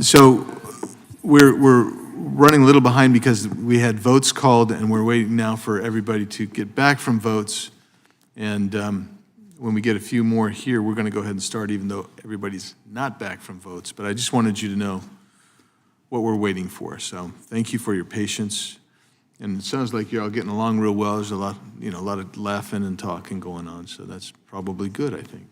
So we're running a little behind because we had votes called, and we're waiting now for everybody to get back from votes. And when we get a few more here, we're going to go ahead and start, even though everybody's not back from votes. But I just wanted you to know what we're waiting for. So thank you for your patience. And it sounds like you're all getting along real well. There's a lot of laughing and talking going on. So that's probably good, I think.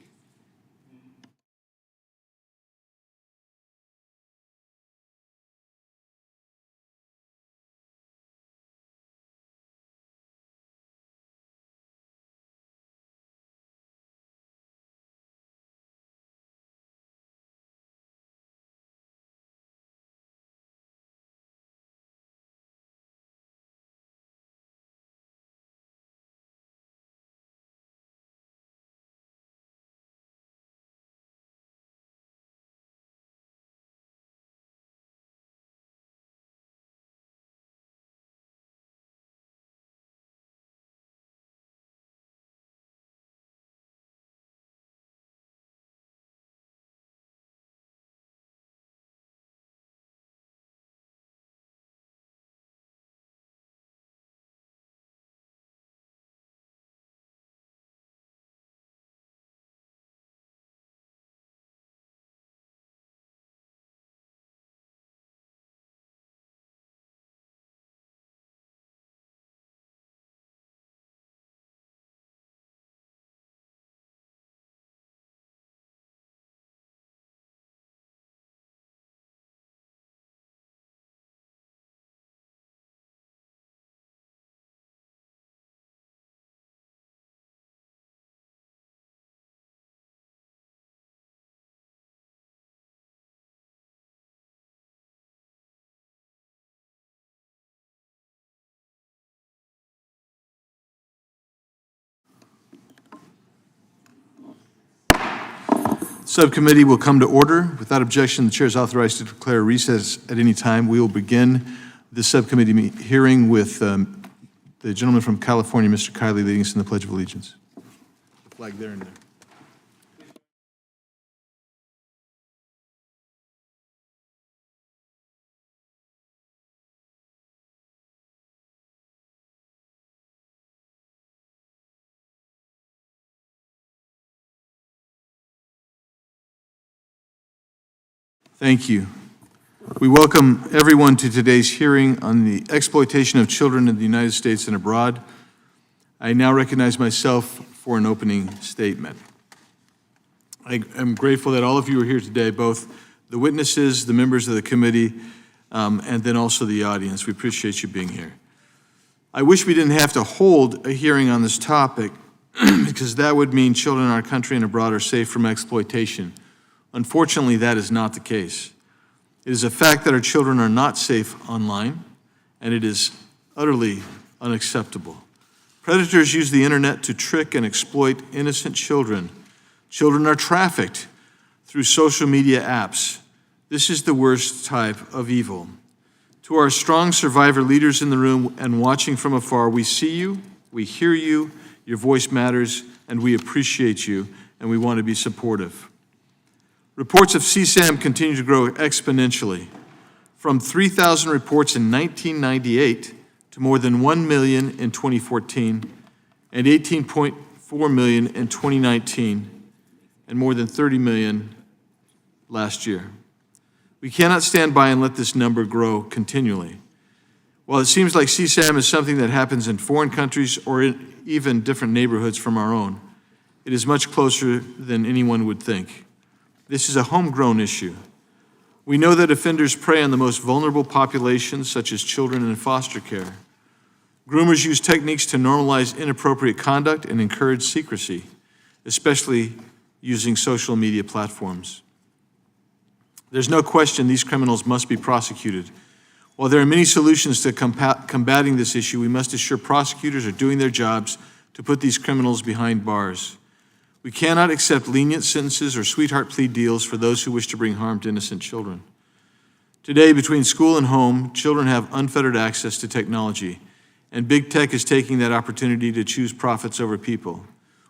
Subcommittee will come to order. Without objection, the chair is authorized to declare recess at any time. We will begin the subcommittee hearing with the gentleman from California, Mr. Kiley, leading us in the Pledge of Allegiance. The flag there and there. Thank you. We welcome everyone to today's hearing on the exploitation of children in the United States and abroad. I now recognize myself for an opening statement. I am grateful that all of you are here today, both the witnesses, the members of the committee, and then also the audience. We appreciate you being here. I wish we didn't have to hold a hearing on this topic because that would mean children in our country and abroad are safe from exploitation. Unfortunately, that is not the case. It is a fact that our children are not safe online, and it is utterly unacceptable. Predators use the internet to trick and exploit innocent children. Children are trafficked through social media apps. This is the worst type of evil. To our strong survivor leaders in the room and watching from afar, we see you, we hear you, your voice matters, and we appreciate you, and we want to be supportive. Reports of CSAM continue to grow exponentially, from 3,000 reports in 1998 to more than 1 million in 2014, and 18.4 million in 2019, and more than 30 million last year. We cannot stand by and let this number grow continually. While it seems like CSAM is something that happens in foreign countries or in even different neighborhoods from our own, it is much closer than anyone would think. This is a homegrown issue. We know that offenders prey on the most vulnerable populations, such as children in foster care. Groomers use techniques to normalize inappropriate conduct and encourage secrecy, especially using social media platforms. There's no question these criminals must be prosecuted. While there are many solutions to combating this issue, we must assure prosecutors are doing their jobs to put these criminals behind bars. We cannot accept lenient sentences or sweetheart plea deals for those who wish to bring harm to innocent children. Today, between school and home, children have unfettered access to technology, and big tech is taking that opportunity to choose profits over people,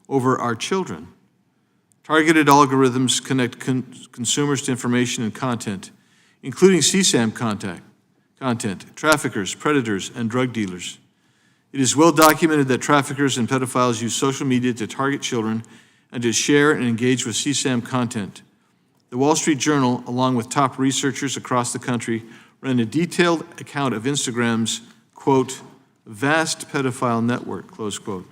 over our children. Targeted algorithms connect consumers to information and content. including CSAM content, traffickers, predators, and drug dealers. It is well documented that traffickers and pedophiles use social media to target children and to share and engage with CSAM content. The Wall Street Journal, along with top researchers across the country, ran a detailed account of Instagram's, quote, vast pedophile network, close quote.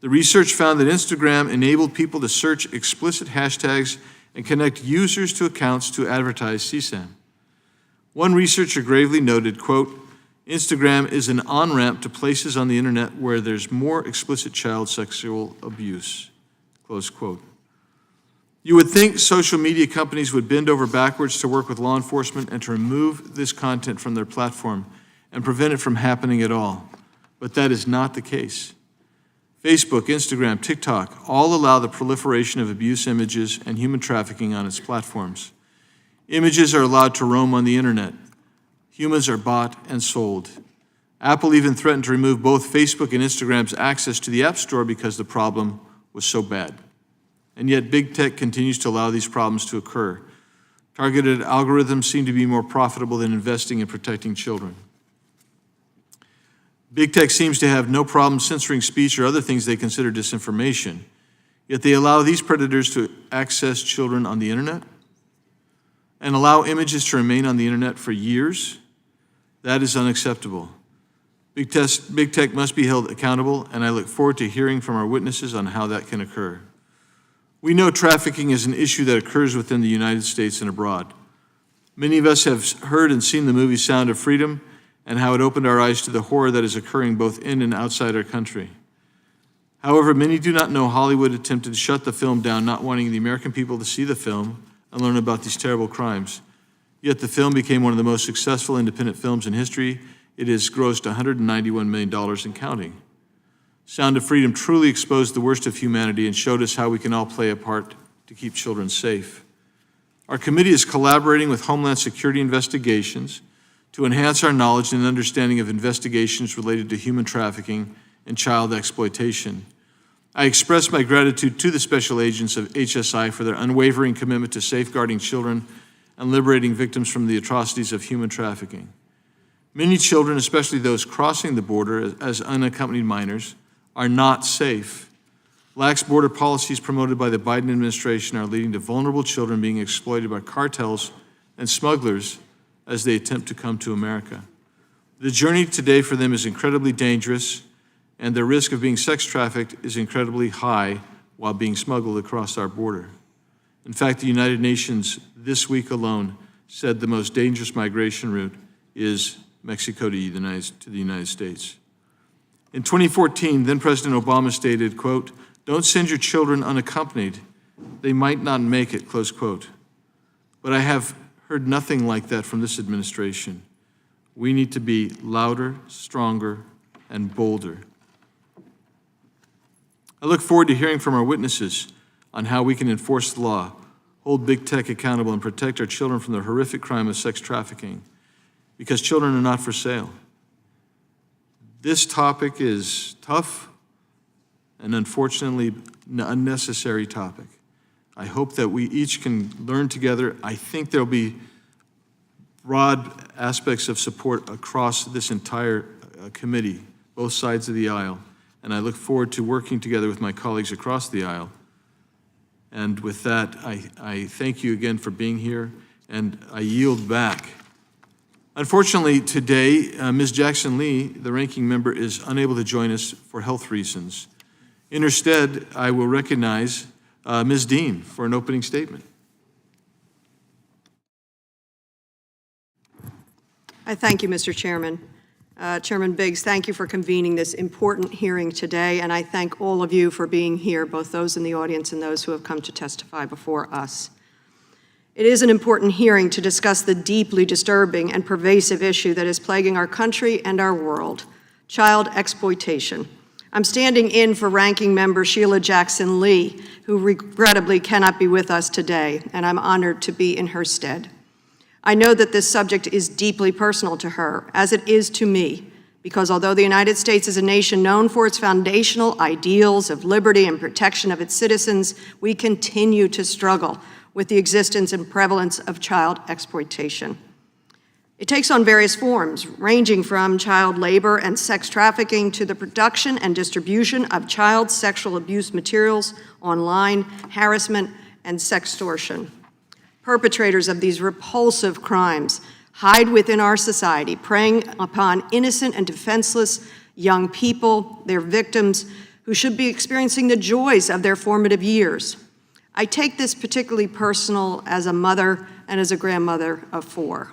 The research found that Instagram enabled people to search explicit hashtags and connect users to accounts to advertise CSAM. One researcher gravely noted, quote, Instagram is an on-ramp to places on the internet where there's more explicit child sexual abuse, close quote. You would think social media companies would bend over backwards to work with law enforcement and to remove this content from their platform and prevent it from happening at all, but that is not the case. Facebook, Instagram, TikTok all allow the proliferation of abuse images and human trafficking on its platforms. Images are allowed to roam on the internet. Humans are bought and sold. Apple even threatened to remove both Facebook and Instagram's access to the App Store because the problem was so bad. And yet big tech continues to allow these problems to occur. Targeted algorithms seem to be more profitable than investing in protecting children. Big tech seems to have no problem censoring speech or other things they consider disinformation, yet they allow these predators to access children on the internet and allow images to remain on the internet for years. That is unacceptable. Big tech must be held accountable, and I look forward to hearing from our witnesses on how that can occur. We know trafficking is an issue that occurs within the United States and abroad. Many of us have heard and seen the movie Sound of Freedom, and how it opened our eyes to the horror that is occurring both in and outside our country. However, many do not know Hollywood attempted to shut the film down, not wanting the American people to see the film and learn about these terrible crimes. Yet the film became one of the most successful independent films in history. It has grossed $191 million and counting. Sound of Freedom truly exposed the worst of humanity and showed us how we can all play a part to keep children safe. Our committee is collaborating with Homeland Security investigations to enhance our knowledge and understanding of investigations related to human trafficking and child exploitation. I express my gratitude to the special agents of HSI for their unwavering commitment to safeguarding children and liberating victims from the atrocities of human trafficking. Many children, especially those crossing the border as unaccompanied minors, are not safe. Lax border policies promoted by the Biden administration are leading to vulnerable children being exploited by cartels and smugglers as they attempt to come to America. The journey today for them is incredibly dangerous, and their risk of being sex trafficked is incredibly high while being smuggled across our border. In fact, the United Nations this week alone said the most dangerous migration route is Mexico to the United States. In 2014, then President Obama stated, quote, "Don't send your children unaccompanied. They might not make it," close quote. But I have heard nothing like that from this administration. We need to be louder, stronger, and bolder. I look forward to hearing from our witnesses on how we can enforce the law, hold big tech accountable, and protect our children from the horrific crime of sex trafficking, because children are not for sale. This topic is tough and unfortunately an unnecessary topic. I hope that we each can learn together. I think there'll be broad aspects of support across this entire committee, both sides of the aisle, and I look forward to working together with my colleagues across the aisle. And with that, I thank you again for being here, and I yield back. Unfortunately, today, Ms. Jackson Lee, the ranking member, is unable to join us for health reasons. In her stead, I will recognize Ms. Dean for an opening statement. I thank you, Mr. Chairman. Chairman Biggs, thank you for convening this important hearing today, and I thank all of you for being here, both those in the audience and those who have come to testify before us. It is an important hearing to discuss the deeply disturbing and pervasive issue that is plaguing our country and our world, child exploitation. I'm standing in for Ranking Member Sheila Jackson Lee, who regrettably cannot be with us today, and I'm honored to be in her stead. I know that this subject is deeply personal to her, as it is to me, because although the United States is a nation known for its foundational ideals of liberty and protection of its citizens, we continue to struggle with the existence and prevalence of child exploitation. It takes on various forms, ranging from child labor and sex trafficking to the production and distribution of child sexual abuse materials online, harassment, and sextortion. Perpetrators of these repulsive crimes hide within our society, preying upon innocent and defenseless young people, their victims, who should be experiencing the joys of their formative years. I take this particularly personal as a mother and as a grandmother of 4.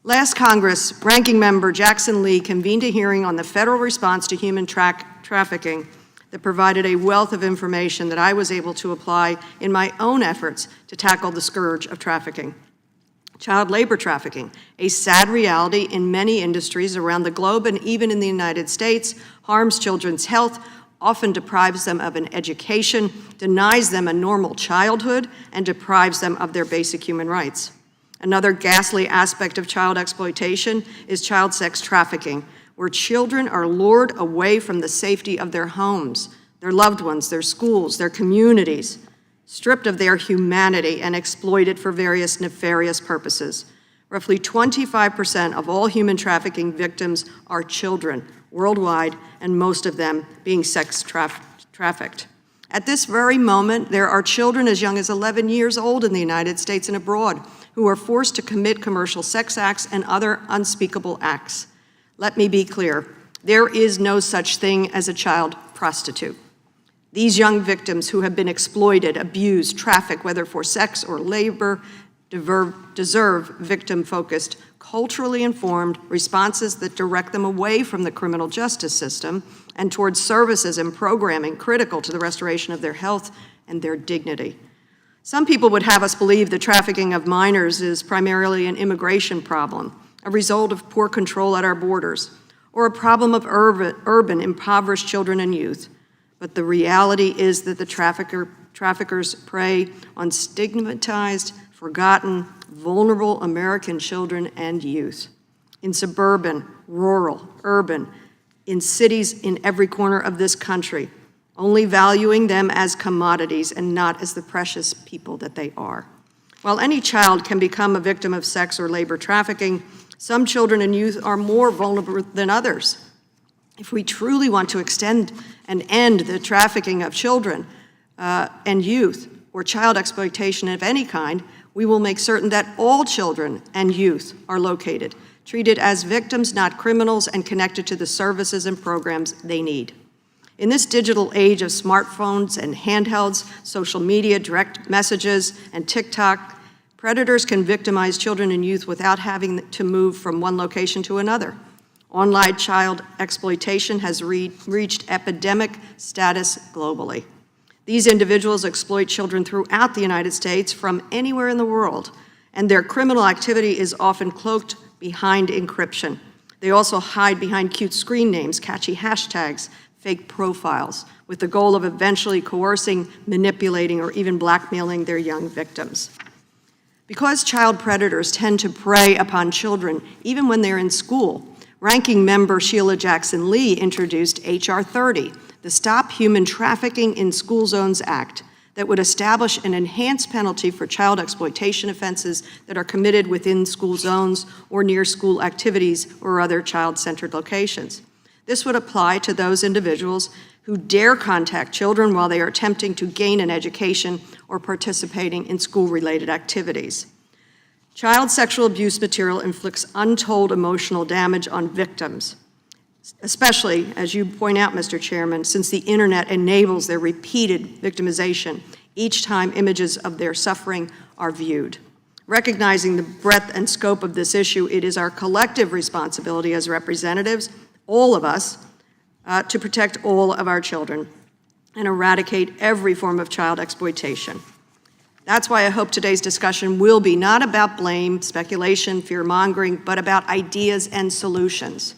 Last Congress, Ranking Member Jackson Lee convened a hearing on the federal response to human trafficking that provided a wealth of information that I was able to apply in my own efforts to tackle the scourge of trafficking. Child labor trafficking, a sad reality in many industries around the globe and even in the United States, harms children's health, often deprives them of an education, denies them a normal childhood, and deprives them of their basic human rights. Another ghastly aspect of child exploitation is child sex trafficking, where children are lured away from the safety of their homes, their loved ones, their schools, their communities, stripped of their humanity and exploited for various nefarious purposes. Roughly 25% of all human trafficking victims are children worldwide, and most of them being sex trafficked. At this very moment, there are children as young as 11 years old in the United States and abroad who are forced to commit commercial sex acts and other unspeakable acts. Let me be clear, there is no such thing as a child prostitute. These young victims who have been exploited, abused, trafficked, whether for sex or labor, deserve victim-focused, culturally informed responses that direct them away from the criminal justice system and towards services and programming critical to the restoration of their health and their dignity. Some people would have us believe the trafficking of minors is primarily an immigration problem, a result of poor control at our borders, or a problem of urban impoverished children and youth. But the reality is that the traffickers prey on stigmatized, forgotten, vulnerable American children and youth. In suburban, rural, urban, in cities in every corner of this country, only valuing them as commodities and not as the precious people that they are. While any child can become a victim of sex or labor trafficking, some children and youth are more vulnerable than others. If we truly want to extend and end the trafficking of children and youth, or child exploitation of any kind, we will make certain that all children and youth are located, treated as victims, not criminals, and connected to the services and programs they need. In this digital age of smartphones and handhelds, social media, direct messages, and TikTok, predators can victimize children and youth without having to move from one location to another. Online child exploitation has reached epidemic status globally. These individuals exploit children throughout the United States from anywhere in the world, and their criminal activity is often cloaked behind encryption. They also hide behind cute screen names, catchy hashtags, fake profiles, with the goal of eventually coercing, manipulating, or even blackmailing their young victims. Because child predators tend to prey upon children even when they're in school, Ranking Member Sheila Jackson Lee introduced H.R. 30, the Stop Human Trafficking in School Zones Act, that would establish an enhanced penalty for child exploitation offenses that are committed within school zones or near school activities or other child-centered locations. This would apply to those individuals who dare contact children while they are attempting to gain an education or participating in school-related activities. Child sexual abuse material inflicts untold emotional damage on victims, especially, as you point out, Mr. Chairman, since the internet enables their repeated victimization each time images of their suffering are viewed. Recognizing the breadth and scope of this issue, it is our collective responsibility as representatives, all of us, to protect all of our children and eradicate every form of child exploitation. That's why I hope today's discussion will be not about blame, speculation, fear-mongering, but about ideas and solutions.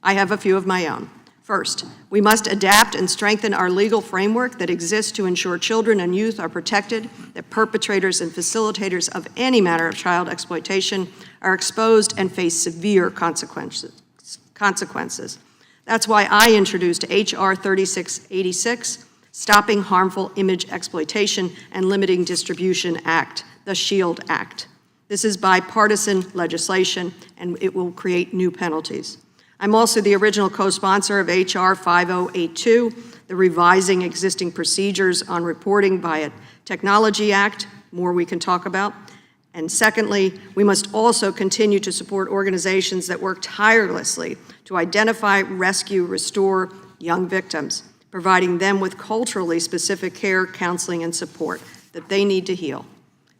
I have a few of my own. First, we must adapt and strengthen our legal framework that exists to ensure children and youth are protected, that perpetrators and facilitators of any manner of child exploitation are exposed and face severe consequences. That's why I introduced H.R. 3686, Stopping Harmful Image Exploitation and Limiting Distribution Act, the SHIELD Act. This is bipartisan legislation, and it will create new penalties. I'm also the original co-sponsor of H.R. 5082, the Revising Existing Procedures on Reporting via Technology Act, more we can talk about. And secondly, we must also continue to support organizations that work tirelessly to identify, rescue, restore young victims, providing them with culturally specific care, counseling, and support that they need to heal.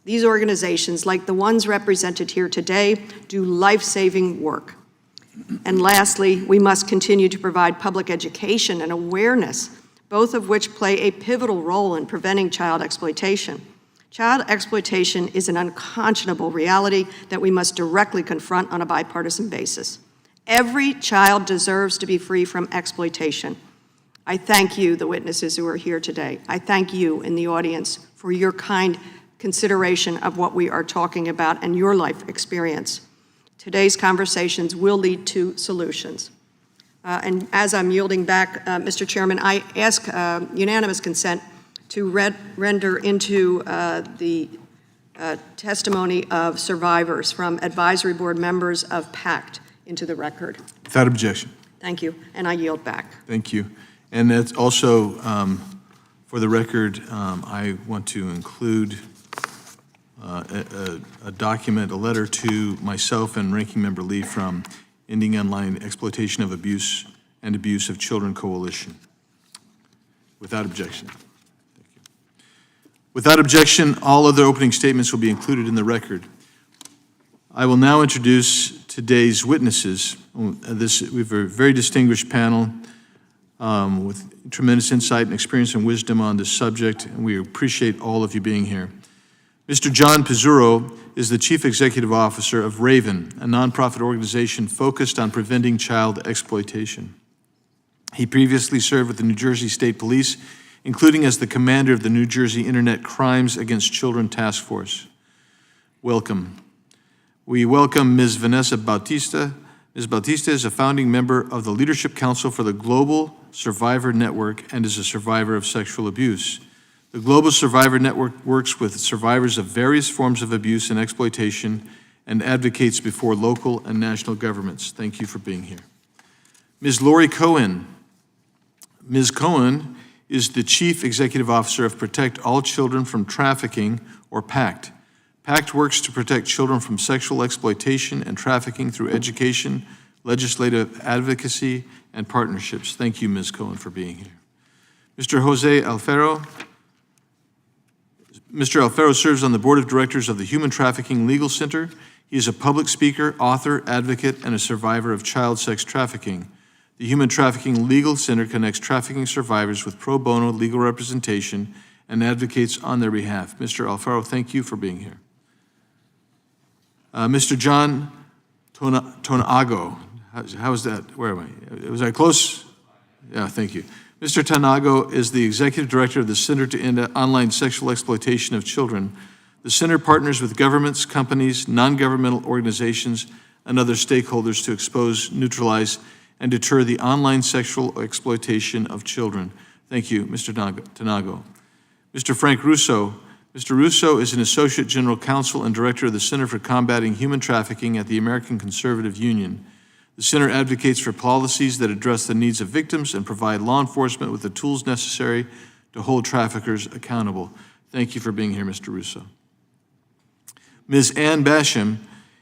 These organizations, like the ones represented here today, do life-saving work. And lastly, we must continue to provide public education and awareness, both of which play a pivotal role in preventing child exploitation. Child exploitation is an unconscionable reality that we must directly confront on a bipartisan basis. Every child deserves to be free from exploitation. I thank you, the witnesses who are here today. I thank you in the audience for your kind consideration of what we are talking about and your life experience. Today's conversations will lead to solutions. And as I'm yielding back, Mr. Chairman, I ask unanimous consent to render into the testimony of survivors from advisory board members of PACT into the record. Without objection. Thank you, and I yield back. Thank you. And that's also, for the record, I want to include a document, a letter to myself and Ranking Member Lee from Ending Online Exploitation of Abuse and Abuse of Children Coalition. Without objection. Thank you. Without objection, all other opening statements will be included in the record. I will now introduce today's witnesses. We have a very distinguished panel with tremendous insight and experience and wisdom on this subject, and we appreciate all of you being here. Mr. John Pizzurro is the Chief Executive Officer of Raven, a nonprofit organization focused on preventing child exploitation. He previously served with the New Jersey State Police, including as the commander of the New Jersey Internet Crimes Against Children Task Force. Welcome. We welcome Ms. Vanessa Bautista. Ms. Bautista is a founding member of the Leadership Council for the Global Survivor Network and is a survivor of sexual abuse. The Global Survivor Network works with survivors of various forms of abuse and exploitation and advocates before local and national governments. Thank you for being here. Ms. Lori Cohen. Ms. Cohen is the Chief Executive Officer of Protect All Children from Trafficking, or PACT. PACT works to protect children from sexual exploitation and trafficking through education, legislative advocacy, and partnerships. Thank you, Ms. Cohen, for being here. Mr. Jose Alfaro. Mr. Alfaro serves on the Board of Directors of the Human Trafficking Legal Center. He is a public speaker, author, advocate, and a survivor of child sex trafficking. The Human Trafficking Legal Center connects trafficking survivors with pro bono legal representation and advocates on their behalf. Mr. Alfaro, thank you for being here. Mr. John Tonago. How is that? Where am I? Was I close? Yeah, thank you. Mr. Tonago is the Executive Director of the Center to End Online Sexual Exploitation of Children. The center partners with governments, companies, non-governmental organizations, and other stakeholders to expose, neutralize, and deter the online sexual exploitation of children. Thank you, Mr. Tonago. Mr. Frank Russo. Mr. Russo is an Associate General Counsel and Director of the Center for Combating Human Trafficking at the American Conservative Union. The center advocates for policies that address the needs of victims and provide law enforcement with the tools necessary to hold traffickers accountable. Thank you for being here, Mr. Russo. Ms. Ann Basham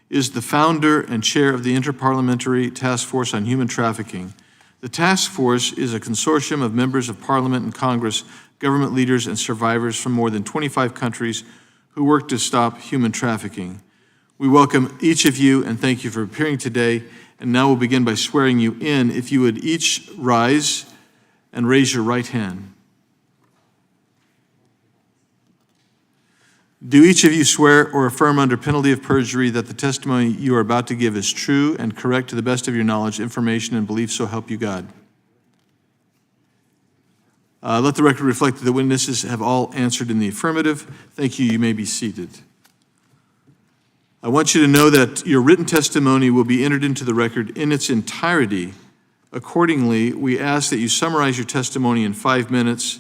is the founder and chair of the Interparliamentary Task Force on Human Trafficking. The task force is a consortium of members of Parliament and Congress, government leaders, and survivors from more than 25 countries who work to stop human trafficking. We welcome each of you and thank you for appearing today. And now we'll begin by swearing you in. If you would each rise and raise your right hand. Do each of you swear or affirm under penalty of perjury that the testimony you are about to give is true and correct to the best of your knowledge, information, and belief, so help you God? Let the record reflect that the witnesses have all answered in the affirmative. Thank you. You may be seated. I want you to know that your written testimony will be entered into the record in its entirety. Accordingly, we ask that you summarize your testimony in 5 minutes,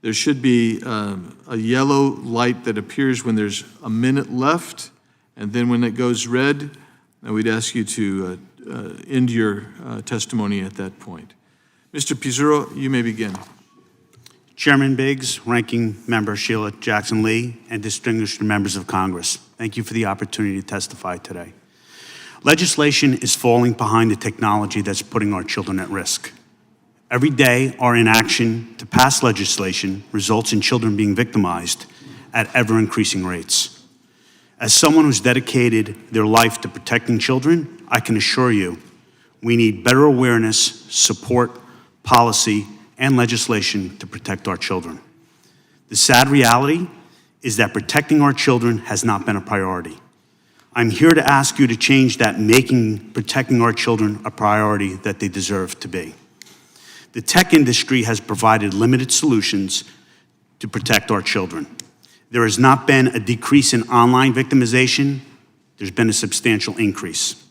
There should be a yellow light that appears when there's a minute left, and then when it goes red, we'd ask you to end your testimony at that point. Mr. Pizzurro, you may begin. Chairman Biggs, Ranking Member Sheila Jackson-Lee, and distinguished members of Congress, thank you for the opportunity to testify today. Legislation is falling behind the technology that's putting our children at risk. Every day, our inaction to pass legislation results in children being victimized at ever-increasing rates. As someone who's dedicated their life to protecting children, I can assure you we need better awareness, support, policy, and legislation to protect our children. The sad reality is that protecting our children has not been a priority. I'm here to ask you to change that, making protecting our children a priority that they deserve to be. The tech industry has provided limited solutions to protect our children. There has not been a decrease in online victimization. There's been a substantial increase.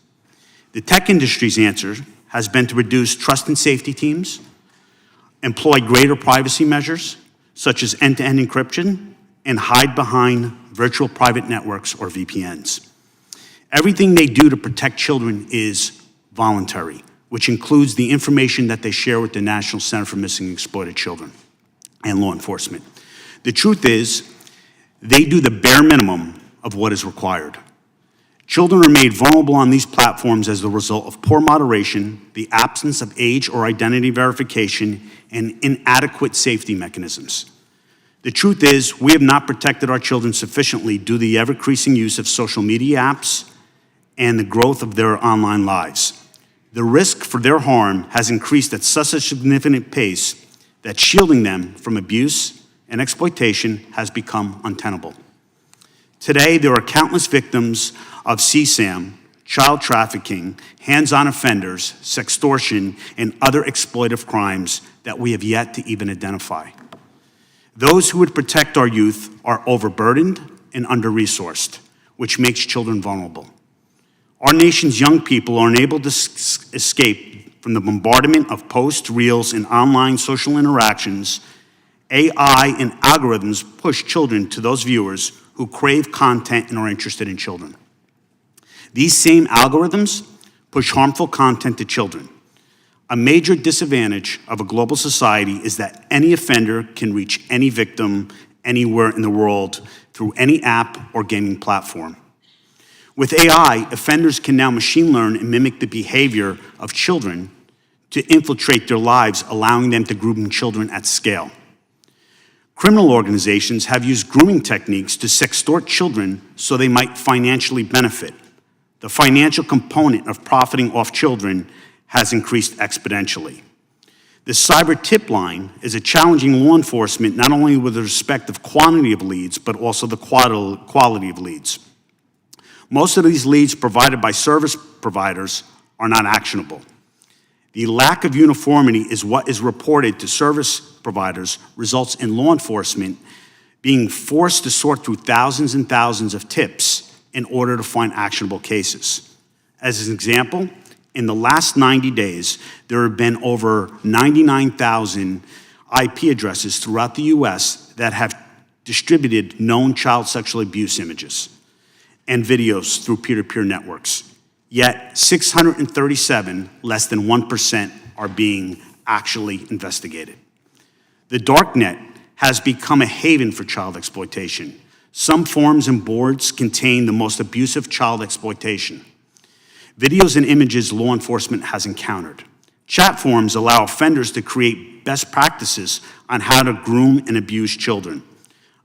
The tech industry's answer has been to reduce trust and safety teams, employ greater privacy measures, such as end-to-end encryption, and hide behind virtual private networks or VPNs. Everything they do to protect children is voluntary, which includes the information that they share with the National Center for Missing and Exploited Children and law enforcement. The truth is, they do the bare minimum of what is required. Children are made vulnerable on these platforms as the result of poor moderation, the absence of age or identity verification, and inadequate safety mechanisms. The truth is, we have not protected our children sufficiently due to the ever-increasing use of social media apps and the growth of their online lives. The risk for their harm has increased at such a significant pace that shielding them from abuse and exploitation has become untenable. Today, there are countless victims of CSAM, child trafficking, hands-on offenders, sextortion, and other exploitive crimes that we have yet to even identify. Those who would protect our youth are overburdened and under-resourced, which makes children vulnerable. Our nation's young people are unable to escape from the bombardment of posts, reels, and online social interactions. AI and algorithms push children to those viewers who crave content and are interested in children. These same algorithms push harmful content to children. A major disadvantage of a global society is that any offender can reach any victim anywhere in the world through any app or gaming platform. With AI, offenders can now machine learn and mimic the behavior of children to infiltrate their lives, allowing them to groom children at scale. Criminal organizations have used grooming techniques to sextort children so they might financially benefit. The financial component of profiting off children has increased exponentially. The cyber tip line is a challenging law enforcement not only with respect of quantity of leads, but also the quality of leads. Most of these leads provided by service providers are not actionable. The lack of uniformity is what is reported to service providers results in law enforcement being forced to sort through thousands and thousands of tips in order to find actionable cases. As an example, in the last 90 days, there have been over 99,000 IP addresses throughout the US that have distributed known child sexual abuse images and videos through peer-to-peer networks. Yet 637, less than 1%, are being actually investigated. The darknet has become a haven for child exploitation. Some forums and boards contain the most abusive child exploitation. Videos and images law enforcement has encountered. Chat forums allow offenders to create best practices on how to groom and abuse children.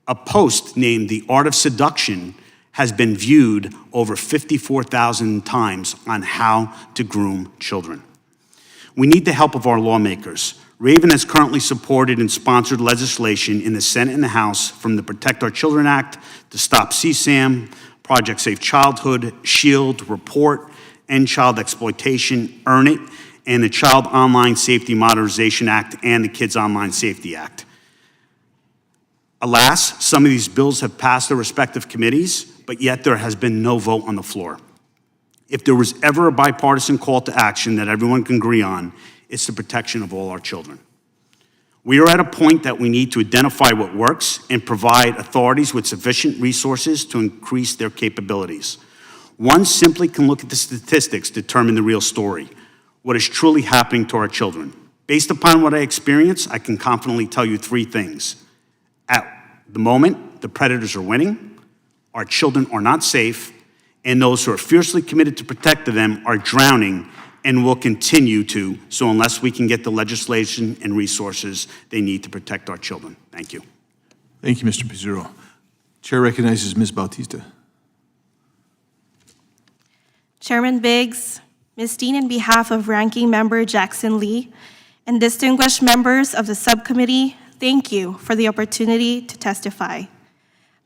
A post named The Art of Seduction has been viewed over 54,000 times on how to groom children. We need the help of our lawmakers. Raven has currently supported and sponsored legislation in the Senate and the House, from the Protect Our Children Act to Stop CSAM, Project Safe Childhood, SHIELD, Report, End Child Exploitation, Earn It, and the Child Online Safety Modernization Act and the Kids Online Safety Act. Alas, some of these bills have passed their respective committees, but yet there has been no vote on the floor. If there was ever a bipartisan call to action that everyone can agree on, it's the protection of all our children. We are at a point that we need to identify what works and provide authorities with sufficient resources to increase their capabilities. One simply can look at the statistics to determine the real story, what is truly happening to our children. Based upon what I experience, I can confidently tell you three things. At the moment, the predators are winning, our children are not safe, and those who are fiercely committed to protect them are drowning and will continue to, so unless we can get the legislation and resources they need to protect our children. Thank you. Thank you, Mr. Pizzurro. Chair recognizes Ms. Bautista. Chairman Biggs, Ms. Dean, on behalf of Ranking Member Jackson Lee and distinguished members of the subcommittee, thank you for the opportunity to testify.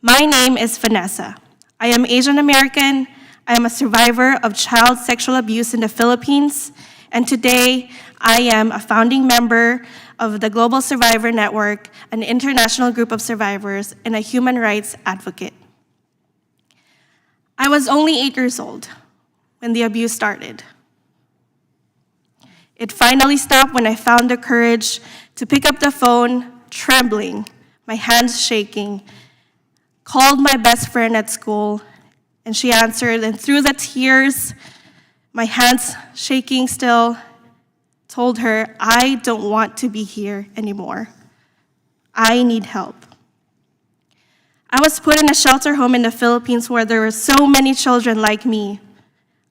My name is Vanessa. I am Asian American. I am a survivor of child sexual abuse in the Philippines, and today I am a founding member of the Global Survivor Network, an international group of survivors, and a human rights advocate. I was only 8 years old when the abuse started. It finally stopped when I found the courage to pick up the phone, trembling, my hands shaking, called my best friend at school, and she answered, and through the tears, my hands shaking still, told her, I don't want to be here anymore. I need help. I was put in a shelter home in the Philippines where there were so many children like me.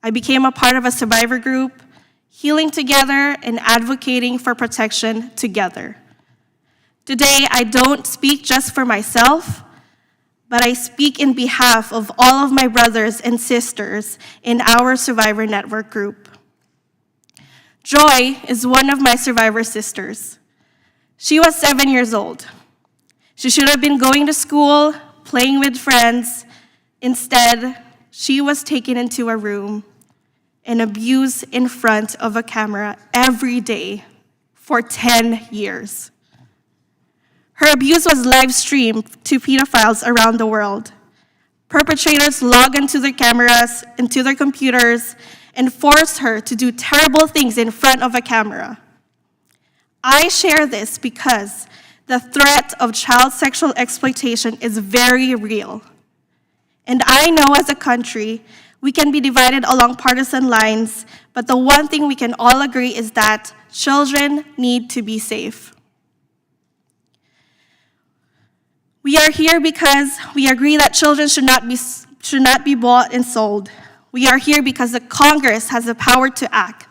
I became a part of a survivor group, healing together and advocating for protection together. Today, I don't speak just for myself, but I speak in behalf of all of my brothers and sisters in our Survivor Network group. Joy is one of my survivor sisters. She was 7 years old. She should have been going to school, playing with friends. Instead, she was taken into a room and abused in front of a camera every day for 10 years. Her abuse was live streamed to pedophiles around the world. Perpetrators logged into their cameras, into their computers, and forced her to do terrible things in front of a camera. I share this because the threat of child sexual exploitation is very real. And I know as a country, we can be divided along partisan lines, but the one thing we can all agree is that children need to be safe. We are here because we agree that children should not be bought and sold. We are here because the Congress has the power to act.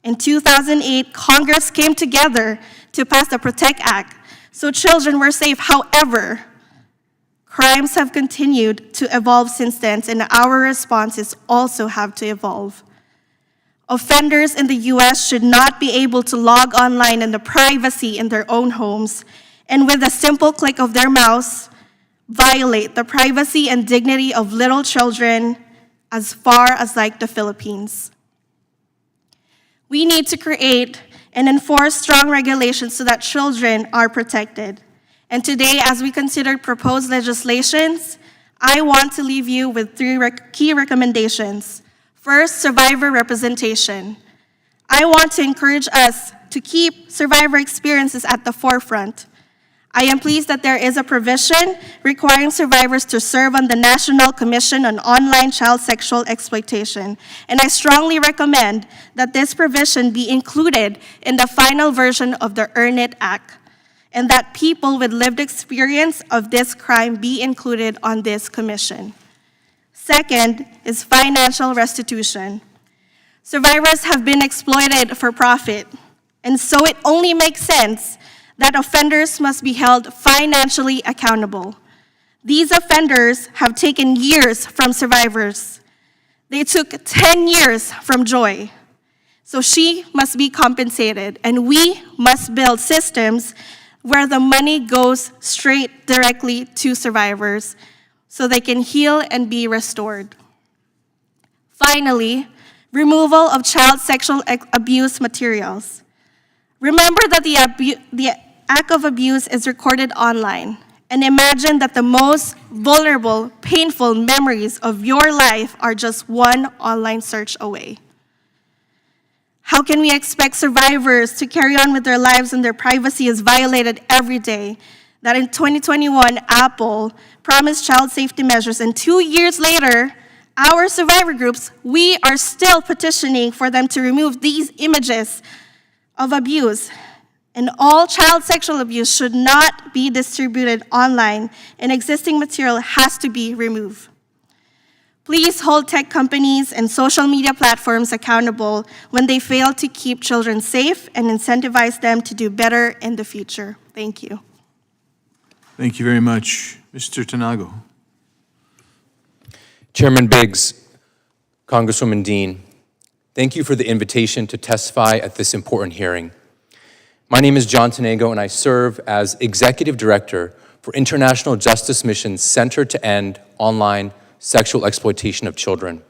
In 2008, Congress came together to pass the PROTECT Act, so children were safe. However, crimes have continued to evolve since then, and our responses also have to evolve. Offenders in the US should not be able to log online in the privacy in their own homes, and with a simple click of their mouse, violate the privacy and dignity of little children as far as like the Philippines. We need to create and enforce strong regulations so that children are protected. And today, as we consider proposed legislations, I want to leave you with three key recommendations. First, survivor representation. I want to encourage us to keep survivor experiences at the forefront. I am pleased that there is a provision requiring survivors to serve on the National Commission on Online Child Sexual Exploitation, and I strongly recommend that this provision be included in the final version of the Earn It Act, and that people with lived experience of this crime be included on this commission. Second is financial restitution. Survivors have been exploited for profit, and so it only makes sense that offenders must be held financially accountable. These offenders have taken years from survivors. They took 10 years from Joy. So she must be compensated, and we must build systems where the money goes straight directly to survivors so they can heal and be restored. Finally, removal of child sexual abuse materials. Remember that the act of abuse is recorded online, and imagine that the most vulnerable, painful memories of your life are just one online search away. How can we expect survivors to carry on with their lives when their privacy is violated every day? That in 2021, Apple promised child safety measures, and 2 years later, our survivor groups, we are still petitioning for them to remove these images of abuse. And all child sexual abuse should not be distributed online, and existing material has to be removed. Please hold tech companies and social media platforms accountable when they fail to keep children safe and incentivize them to do better in the future. Thank you. Thank you very much. Mr. Tanago. Chairman Biggs, Congresswoman Dean, thank you for the invitation to testify at this important hearing. My name is John Tanago, and I serve as Executive Director for International Justice Mission's Center to End Online Sexual Exploitation of Children.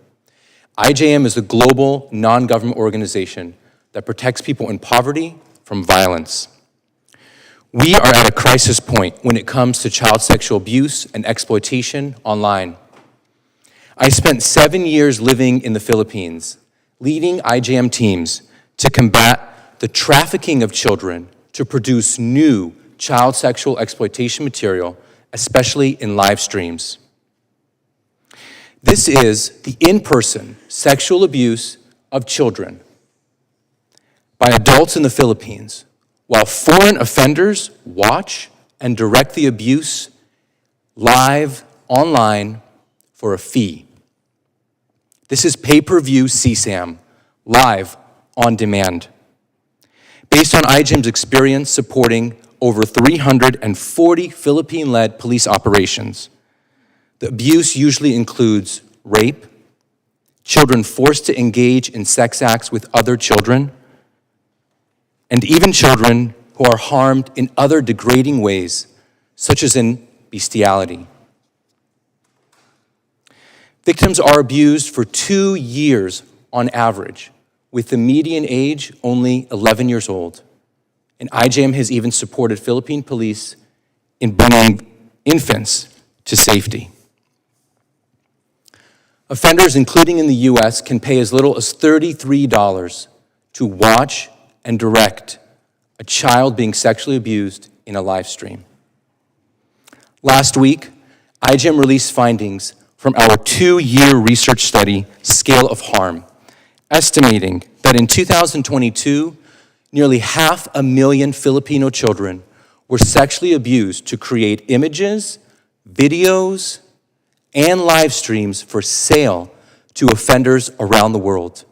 IJM is a global, non-government organization that protects people in poverty from violence. We are at a crisis point when it comes to child sexual abuse and exploitation online. I spent 7 years living in the Philippines, leading IJM teams to combat the trafficking of children to produce new child sexual exploitation material, especially in live streams. This is the in-person sexual abuse of children by adults in the Philippines, while foreign offenders watch and direct the abuse live online for a fee. This is pay-per-view CSAM, live on demand. Based on IJM's experience supporting over 340 Philippine-led police operations, the abuse usually includes rape, children forced to engage in sex acts with other children, and even children who are harmed in other degrading ways, such as in bestiality. Victims are abused for 2 years on average, with the median age only 11 years old. And IJM has even supported Philippine police in bringing infants to safety. Offenders, including in the US, can pay as little as $33 to watch and direct a child being sexually abused in a live stream. Last week, IJM released findings from our 2-year research study, Scale of Harm, estimating that in 2022, nearly 500,000 Filipino children were sexually abused to create images, videos, and live streams for sale to offenders around the world.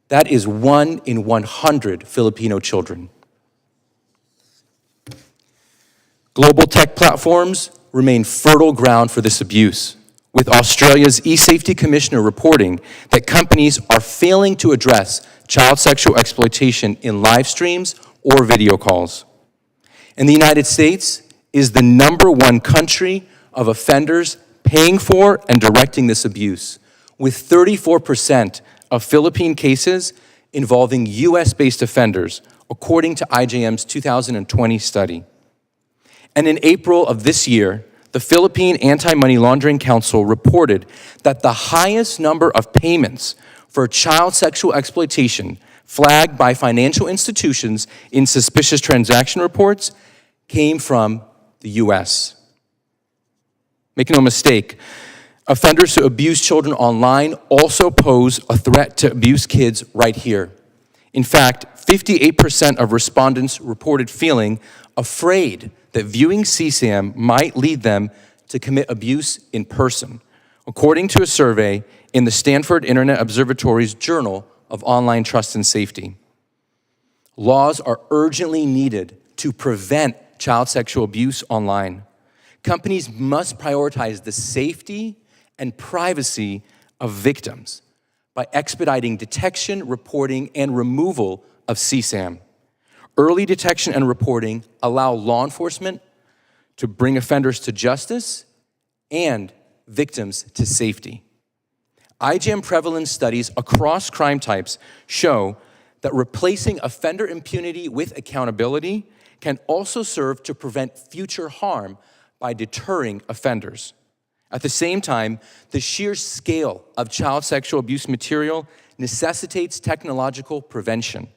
That is 1 in 100 Filipino children. Global tech platforms remain fertile ground for this abuse, with Australia's e-safety commissioner reporting that companies are failing to address child sexual exploitation in live streams or video calls. And the United States is the #1 country of offenders paying for and directing this abuse, with 34% of Philippine cases involving US-based offenders, according to IJM's 2020 study. And in April of this year, the Philippine Anti-Money Laundering Council reported that the highest number of payments for child sexual exploitation flagged by financial institutions in suspicious transaction reports came from the US. Make no mistake, offenders who abuse children online also pose a threat to abuse kids right here. In fact, 58% of respondents reported feeling afraid that viewing CSAM might lead them to commit abuse in person, according to a survey in the Stanford Internet Observatory's Journal of Online Trust and Safety. Laws are urgently needed to prevent child sexual abuse online. Companies must prioritize the safety and privacy of victims by expediting detection, reporting, and removal of CSAM. Early detection and reporting allow law enforcement to bring offenders to justice and victims to safety. IJM prevalence studies across crime types show that replacing offender impunity with accountability can also serve to prevent future harm by deterring offenders. At the same time, the sheer scale of child sexual abuse material necessitates technological prevention.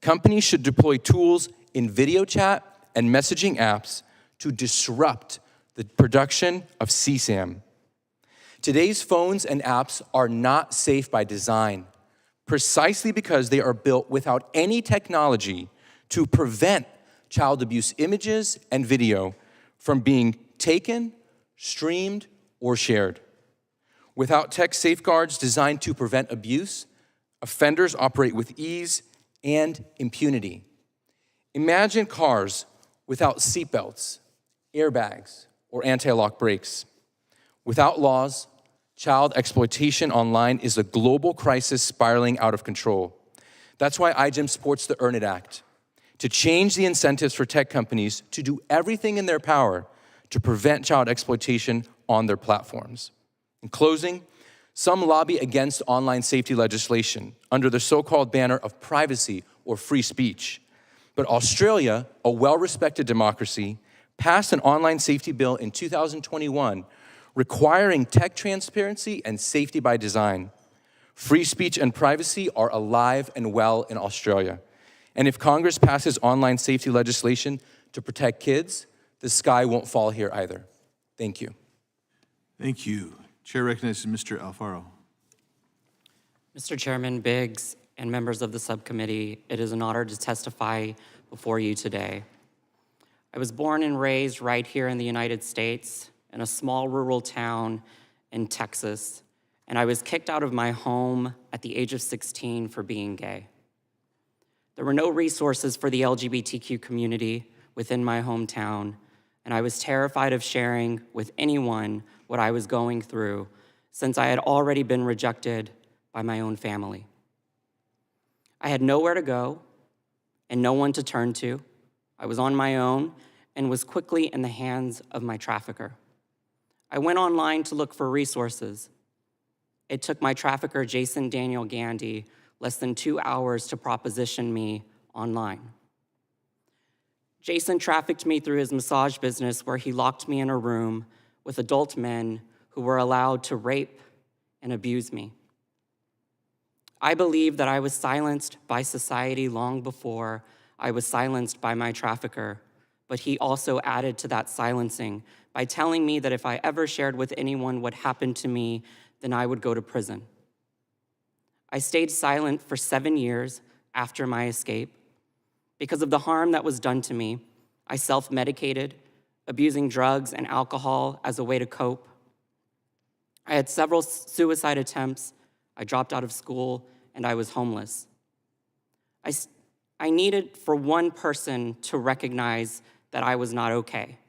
Companies should deploy tools in video chat and messaging apps to disrupt the production of CSAM. Today's phones and apps are not safe by design, precisely because they are built without any technology to prevent child abuse images and video from being taken, streamed, or shared. Without tech safeguards designed to prevent abuse, offenders operate with ease and impunity. Imagine cars without seatbelts, airbags, or anti-lock brakes. Without laws, child exploitation online is a global crisis spiraling out of control. That's why iGEM supports the Earn It Act, to change the incentives for tech companies to do everything in their power to prevent child exploitation on their platforms. In closing, some lobby against online safety legislation under the so-called banner of privacy or free speech. But Australia, a well-respected democracy, passed an online safety bill in 2021 requiring tech transparency and safety by design. Free speech and privacy are alive and well in Australia. And if Congress passes online safety legislation to protect kids, the sky won't fall here either. Thank you. Thank you. Chair recognizes Mr. Alfaro. Mr. Chairman Biggs and members of the subcommittee, it is an honor to testify before you today. I was born and raised right here in the United States in a small rural town in Texas, and I was kicked out of my home at the age of 16 for being gay. There were no resources for the LGBTQ community within my hometown, and I was terrified of sharing with anyone what I was going through since I had already been rejected by my own family. I had nowhere to go and no one to turn to. I was on my own and was quickly in the hands of my trafficker. I went online to look for resources. It took my trafficker, Jason Daniel Gandy, less than 2 hours to proposition me online. Jason trafficked me through his massage business where he locked me in a room with adult men who were allowed to rape and abuse me. I believe that I was silenced by society long before I was silenced by my trafficker, but he also added to that silencing by telling me that if I ever shared with anyone what happened to me, then I would go to prison. I stayed silent for 7 years after my escape. Because of the harm that was done to me, I self-medicated, abusing drugs and alcohol as a way to cope. I had several suicide attempts, I dropped out of school, and I was homeless. I needed for one person to recognize that I was not okay,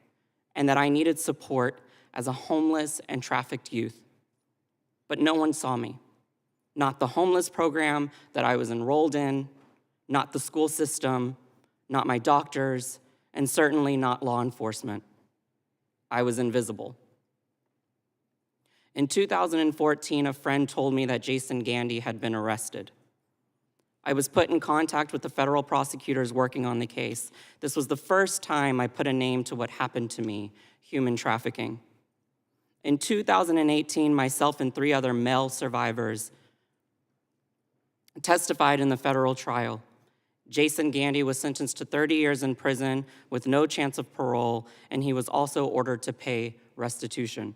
and that I needed support as a homeless and trafficked youth. But no one saw me. Not the homeless program that I was enrolled in, not the school system, not my doctors, and certainly not law enforcement. I was invisible. In 2014, a friend told me that Jason Gandy had been arrested. I was put in contact with the federal prosecutors working on the case. This was the first time I put a name to what happened to me, human trafficking. In 2018, myself and 3 other male survivors testified in the federal trial. Jason Gandy was sentenced to 30 years in prison with no chance of parole, and he was also ordered to pay restitution.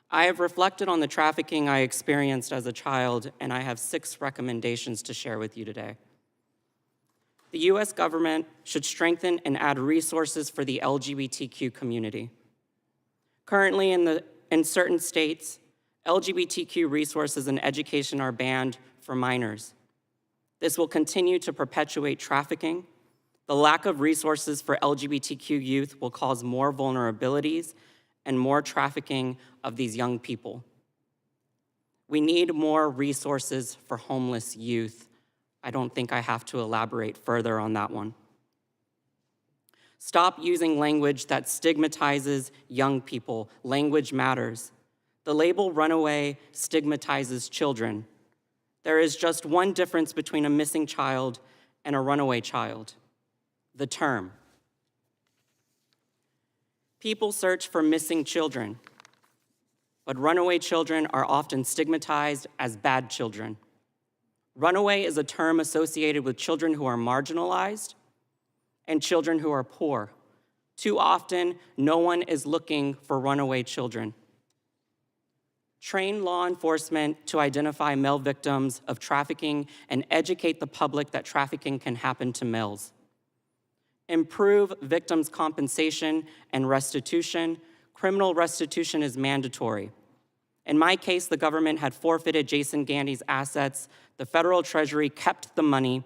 I have reflected on the trafficking I experienced as a child, and I have 6 recommendations to share with you today. The US government should strengthen and add resources for the LGBTQ community. Currently, in certain states, LGBTQ resources and education are banned for minors. This will continue to perpetuate trafficking. The lack of resources for LGBTQ youth will cause more vulnerabilities and more trafficking of these young people. We need more resources for homeless youth. I don't think I have to elaborate further on that one. Stop using language that stigmatizes young people. Language matters. The label runaway stigmatizes children. There is just one difference between a missing child and a runaway child: the term. People search for missing children. but runaway children are often stigmatized as bad children. Runaway is a term associated with children who are marginalized and children who are poor. Too often, no one is looking for runaway children. Train law enforcement to identify male victims of trafficking and educate the public that trafficking can happen to males. Improve victims' compensation and restitution. Criminal restitution is mandatory. In my case, the government had forfeited Jason Gandy's assets. The federal treasury kept the money.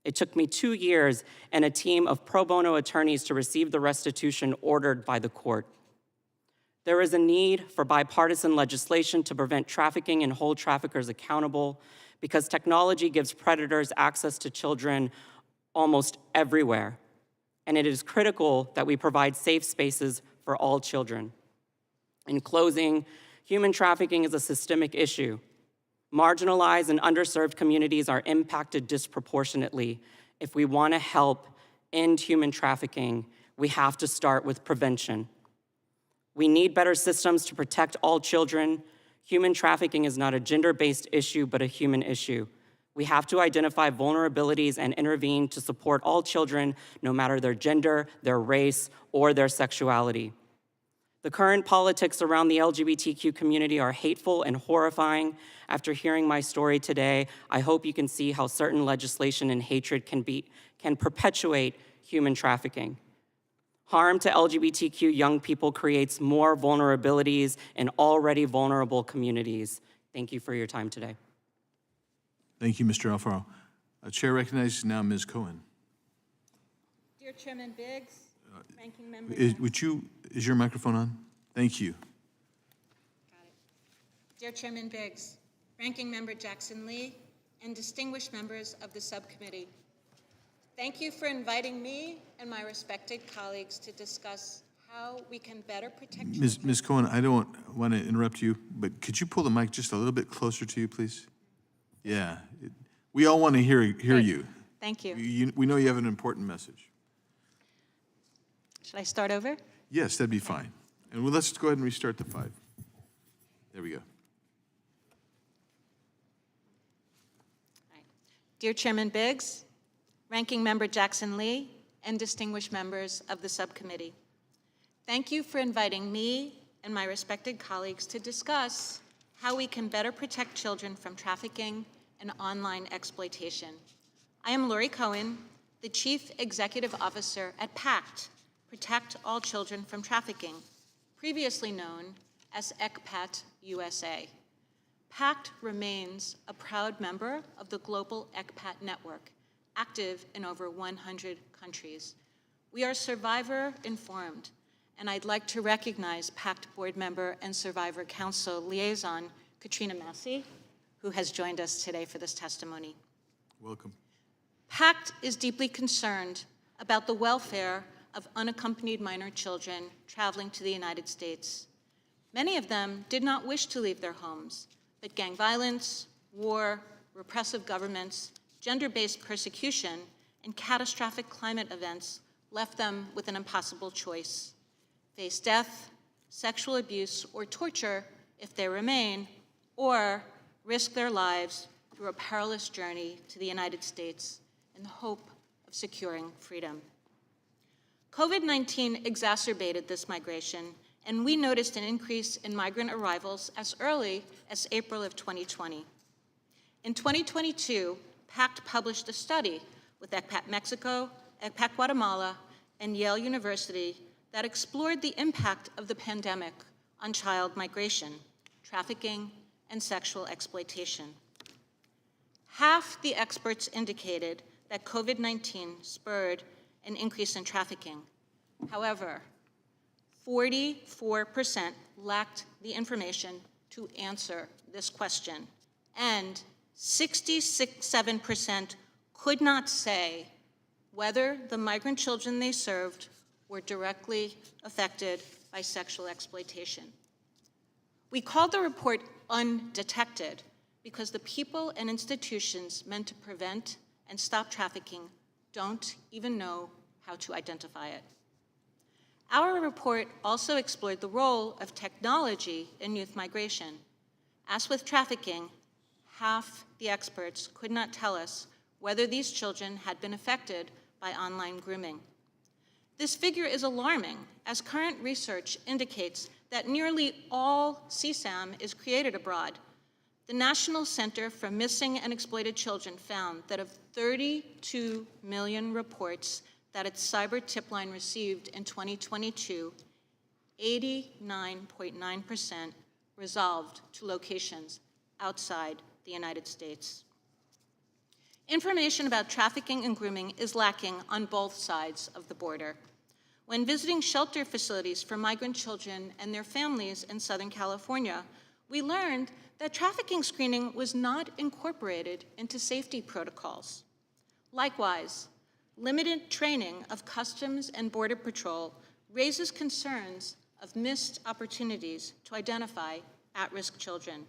It took me 2 years and a team of pro bono attorneys to receive the restitution ordered by the court. There is a need for bipartisan legislation to prevent trafficking and hold traffickers accountable because technology gives predators access to children almost everywhere. And it is critical that we provide safe spaces for all children. In closing, human trafficking is a systemic issue. Marginalized and underserved communities are impacted disproportionately. If we want to help end human trafficking, we have to start with prevention. We need better systems to protect all children. Human trafficking is not a gender-based issue, but a human issue. We have to identify vulnerabilities and intervene to support all children, no matter their gender, their race, or their sexuality. The current politics around the LGBTQ community are hateful and horrifying. After hearing my story today, I hope you can see how certain legislation and hatred can perpetuate human trafficking. Harm to LGBTQ young people creates more vulnerabilities in already vulnerable communities. Thank you for your time today. Thank you, Mr. Alfaro. Chair recognizes now Ms. Cohen. Dear Chairman Biggs, Ranking Member. Is your microphone on? Thank you. Got it. Dear Chairman Biggs, Ranking Member Jackson Lee, and distinguished members of the subcommittee, thank you for inviting me and my respected colleagues to discuss how we can better protect children. Ms. Cohen, I don't want to interrupt you, but could you pull the mic just a little bit closer to you, please? Yeah. We all want to hear you. Thank you. We know you have an important message. Should I start over? Yes, that'd be fine. And let's go ahead and restart the 5. There we go. Dear Chairman Biggs, Ranking Member Jackson Lee, and distinguished members of the subcommittee, thank you for inviting me and my respected colleagues to discuss how we can better protect children from trafficking and online exploitation. I am Lori Cohen, the Chief Executive Officer at PACT, Protect All Children from Trafficking, previously known as ECPAT USA. PACT remains a proud member of the global ECPAT network, active in over 100 countries. We are survivor-informed, and I'd like to recognize PACT board member and Survivor Council liaison, Katrina Massey, who has joined us today for this testimony. Welcome. PACT is deeply concerned about the welfare of unaccompanied minor children traveling to the United States. Many of them did not wish to leave their homes, but gang violence, war, repressive governments, gender-based persecution, and catastrophic climate events left them with an impossible choice: face death, sexual abuse, or torture if they remain, or risk their lives through a perilous journey to the United States in the hope of securing freedom. COVID-19 exacerbated this migration, and we noticed an increase in migrant arrivals as early as April of 2020. In 2022, PACT published a study with ECPAT Mexico, ECPAT Guatemala, and Yale University that explored the impact of the pandemic on child migration, trafficking, and sexual exploitation. Half the experts indicated that COVID-19 spurred an increase in trafficking. However, 44% lacked the information to answer this question, and 67% could not say whether the migrant children they served were directly affected by sexual exploitation. We called the report undetected because the people and institutions meant to prevent and stop trafficking don't even know how to identify it. Our report also explored the role of technology in youth migration. As with trafficking, half the experts could not tell us whether these children had been affected by online grooming. This figure is alarming, as current research indicates that nearly all CSAM is created abroad. The National Center for Missing and Exploited Children found that of 32 million reports that its cyber tip line received in 2022, 89.9% resolved to locations outside the United States. Information about trafficking and grooming is lacking on both sides of the border. When visiting shelter facilities for migrant children and their families in Southern California, we learned that trafficking screening was not incorporated into safety protocols. Likewise, limited training of Customs and Border Patrol raises concerns of missed opportunities to identify at-risk children.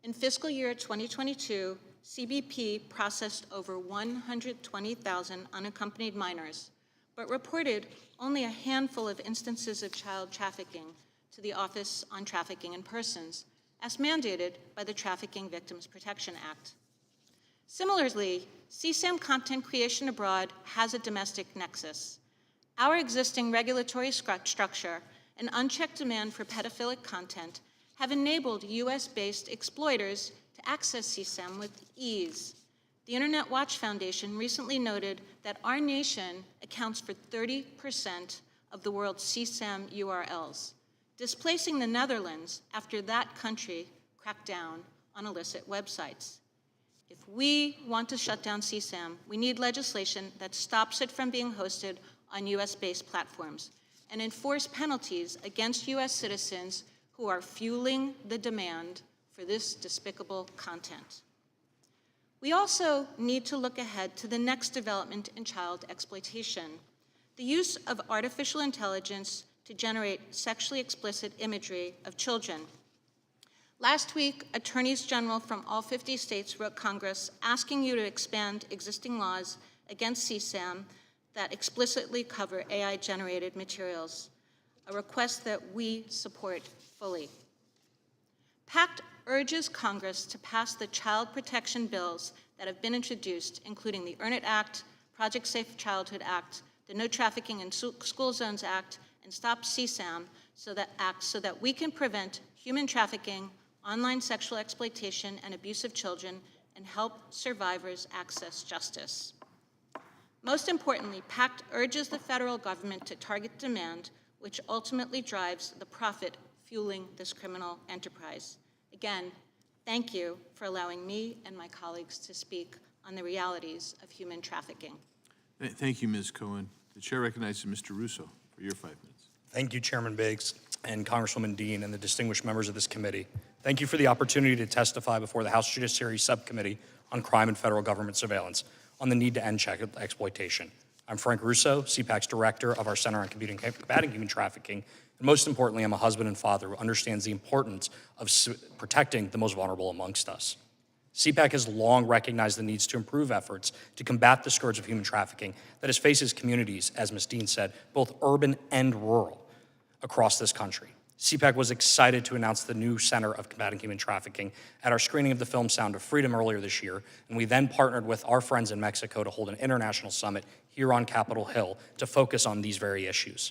In fiscal year 2022, CBP processed over 120,000 unaccompanied minors, but reported only a handful of instances of child trafficking to the Office on Trafficking in Persons, as mandated by the Trafficking Victims Protection Act. Similarly, CSAM content creation abroad has a domestic nexus. Our existing regulatory structure and unchecked demand for pedophilic content have enabled US-based exploiters to access CSAM with ease. The Internet Watch Foundation recently noted that our nation accounts for 30% of the world's CSAM URLs, displacing the Netherlands after that country cracked down on illicit websites. If we want to shut down CSAM, we need legislation that stops it from being hosted on US-based platforms and enforce penalties against US citizens who are fueling the demand for this despicable content. We also need to look ahead to the next development in child exploitation, the use of artificial intelligence to generate sexually explicit imagery of children. Last week, attorneys general from all 50 states wrote Congress asking you to expand existing laws against CSAM that explicitly cover AI-generated materials, a request that we support fully. PACT urges Congress to pass the child protection bills that have been introduced, including the Earn It Act, Project Safe Childhood Act, the No Trafficking in School Zones Act, and Stop CSAM so that we can prevent human trafficking, online sexual exploitation, and abuse of children, and help survivors access justice. Most importantly, PACT urges the federal government to target demand, which ultimately drives the profit fueling this criminal enterprise. Again, thank you for allowing me and my colleagues to speak on the realities of human trafficking. Thank you, Ms. Cohen. The chair recognizes Mr. Russo for your 5 minutes. Thank you, Chairman Biggs and Congresswoman Dean and the distinguished members of this committee. Thank you for the opportunity to testify before the House Judiciary Subcommittee on Crime and Federal Government Surveillance on the need to end child exploitation. I'm Frank Russo, CPAC's director of our Center on Combating Human Trafficking, and most importantly, I'm a husband and father who understands the importance of protecting the most vulnerable amongst us. CPAC has long recognized the needs to improve efforts to combat the scourge of human trafficking that has faces communities, as Ms. Dean said, both urban and rural across this country. CPAC was excited to announce the new Center of Combating Human Trafficking at our screening of the film Sound of Freedom earlier this year, and we then partnered with our friends in Mexico to hold an international summit here on Capitol Hill to focus on these very issues.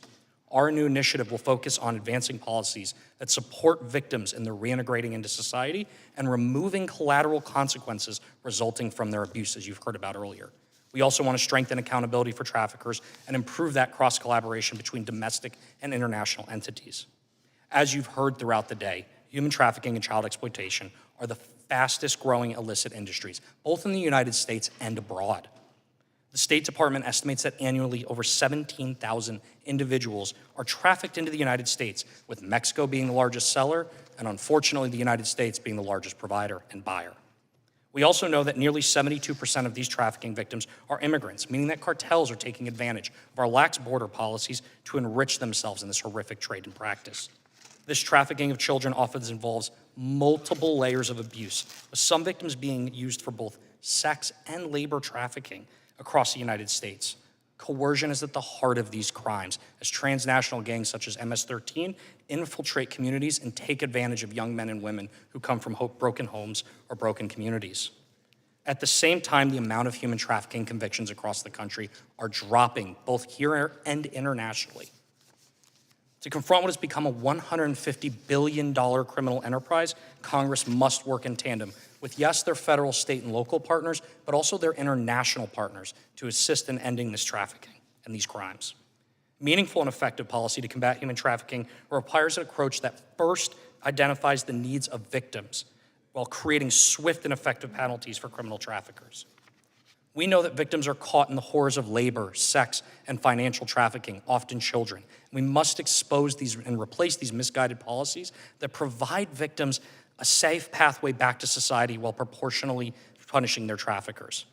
Our new initiative will focus on advancing policies that support victims in their reintegrating into society and removing collateral consequences resulting from their abuse, as you've heard about earlier. We also want to strengthen accountability for traffickers and improve that cross-collaboration between domestic and international entities. As you've heard throughout the day, human trafficking and child exploitation are the fastest growing illicit industries, both in the United States and abroad. The State Department estimates that annually over 17,000 individuals are trafficked into the United States, with Mexico being the largest seller and unfortunately the United States being the largest provider and buyer. We also know that nearly 72% of these trafficking victims are immigrants, meaning that cartels are taking advantage of our lax border policies to enrich themselves in this horrific trade and practice. This trafficking of children often involves multiple layers of abuse, with some victims being used for both sex and labor trafficking across the United States. Coercion is at the heart of these crimes, as transnational gangs such as MS-13 infiltrate communities and take advantage of young men and women who come from broken homes or broken communities. At the same time, the amount of human trafficking convictions across the country are dropping, both here and internationally. To confront what has become a $150 billion criminal enterprise, Congress must work in tandem with, yes, their federal, state, and local partners, but also their international partners to assist in ending this trafficking and these crimes. Meaningful and effective policy to combat human trafficking requires an approach that first identifies the needs of victims while creating swift and effective penalties for criminal traffickers. We know that victims are caught in the horrors of labor, sex, and financial trafficking, often children. We must expose these and replace these misguided policies that provide victims a safe pathway back to society while proportionally punishing their traffickers.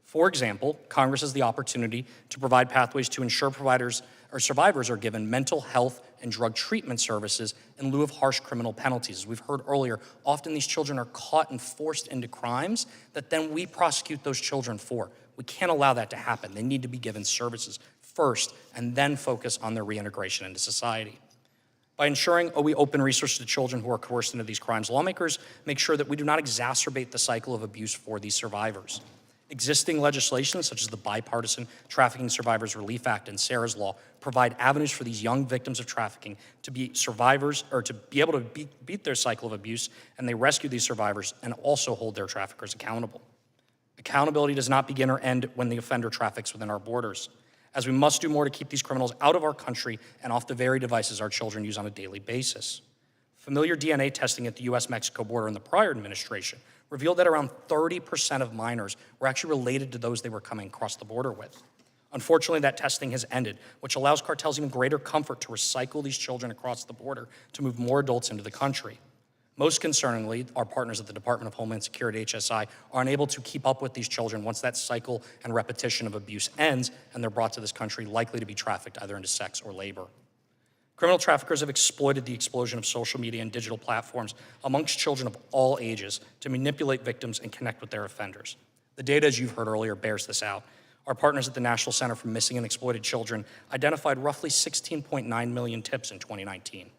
For example, Congress has the opportunity to provide pathways to ensure providers or survivors are given mental health and drug treatment services in lieu of harsh criminal penalties. As we've heard earlier, often these children are caught and forced into crimes that then we prosecute those children for. We can't allow that to happen. They need to be given services first and then focus on their reintegration into society. By ensuring we open resources to children who are coerced into these crimes, lawmakers make sure that we do not exacerbate the cycle of abuse for these survivors. Existing legislation, such as the Bipartisan Trafficking Survivors Relief Act and Sarah's Law, provide avenues for these young victims of trafficking to be survivors or to be able to beat their cycle of abuse, and they rescue these survivors and also hold their traffickers accountable. Accountability does not begin or end when the offender traffics within our borders, as we must do more to keep these criminals out of our country and off the very devices our children use on a daily basis. Familiar DNA testing at the U.S.-Mexico border in the prior administration revealed that around 30% of minors were actually related to those they were coming across the border with. Unfortunately, that testing has ended, which allows cartels even greater comfort to recycle these children across the border to move more adults into the country. Most concerningly, our partners at the Department of Homeland Security, HSI, are unable to keep up with these children once that cycle and repetition of abuse ends and they're brought to this country likely to be trafficked either into sex or labor. Criminal traffickers have exploited the explosion of social media and digital platforms amongst children of all ages to manipulate victims and connect with their offenders. The data, as you've heard earlier, bears this out. Our partners at the National Center for Missing and Exploited Children identified roughly 16.9 million tips in 2019.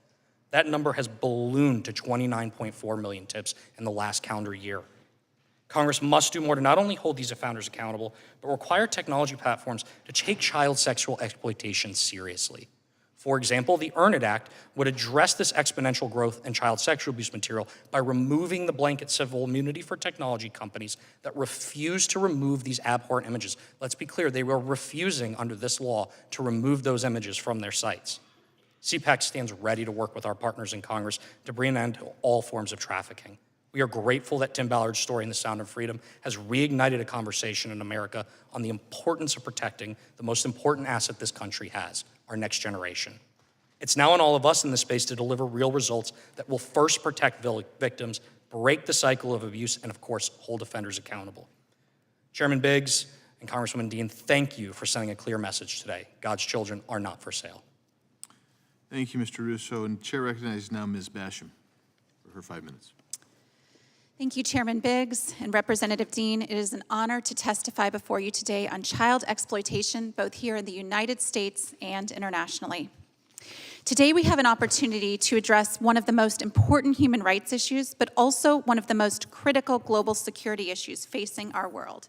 That number has ballooned to 29.4 million tips in the last calendar year. Congress must do more to not only hold these offenders accountable, but require technology platforms to take child sexual exploitation seriously. For example, the Earn It Act would address this exponential growth in child sexual abuse material by removing the blanket civil immunity for technology companies that refuse to remove these abhorrent images. Let's be clear, they were refusing under this law to remove those images from their sites. CPAC stands ready to work with our partners in Congress to bring an end to all forms of trafficking. We are grateful that Tim Ballard's story in The Sound of Freedom has reignited a conversation in America on the importance of protecting the most important asset this country has, our next generation. It's now on all of us in this space to deliver real results that will first protect victims, break the cycle of abuse, and of course, hold offenders accountable. Chairman Biggs and Congresswoman Dean, thank you for sending a clear message today. God's children are not for sale. Thank you, Mr. Russo. And Chair recognizes now Ms. Basham for her 5 minutes. Thank you, Chairman Biggs and Representative Dean. It is an honor to testify before you today on child exploitation, both here in the United States and internationally. Today, we have an opportunity to address one of the most important human rights issues, but also one of the most critical global security issues facing our world: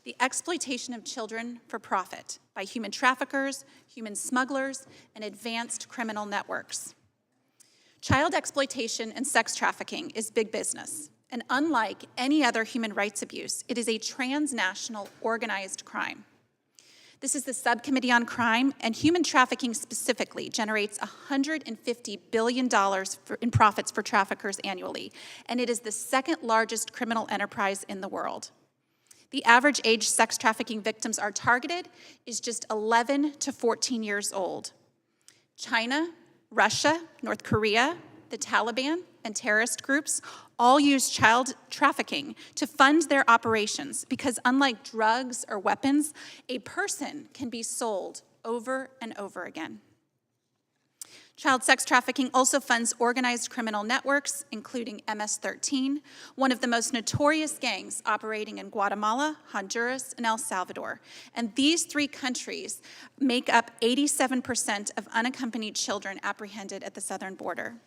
the exploitation of children for profit by human traffickers, human smugglers, and advanced criminal networks. Child exploitation and sex trafficking is big business, and unlike any other human rights abuse, it is a transnational organized crime. This is the Subcommittee on Crime, and human trafficking specifically generates $150 billion in profits for traffickers annually, and it is the second largest criminal enterprise in the world. The average age sex trafficking victims are targeted is just 11 to 14 years old. China, Russia, North Korea, the Taliban, and terrorist groups all use child trafficking to fund their operations because, unlike drugs or weapons, a person can be sold over and over again. Child sex trafficking also funds organized criminal networks, including MS-13, one of the most notorious gangs operating in Guatemala, Honduras, and El Salvador. And these three countries make up 87% of unaccompanied children apprehended at the southern border.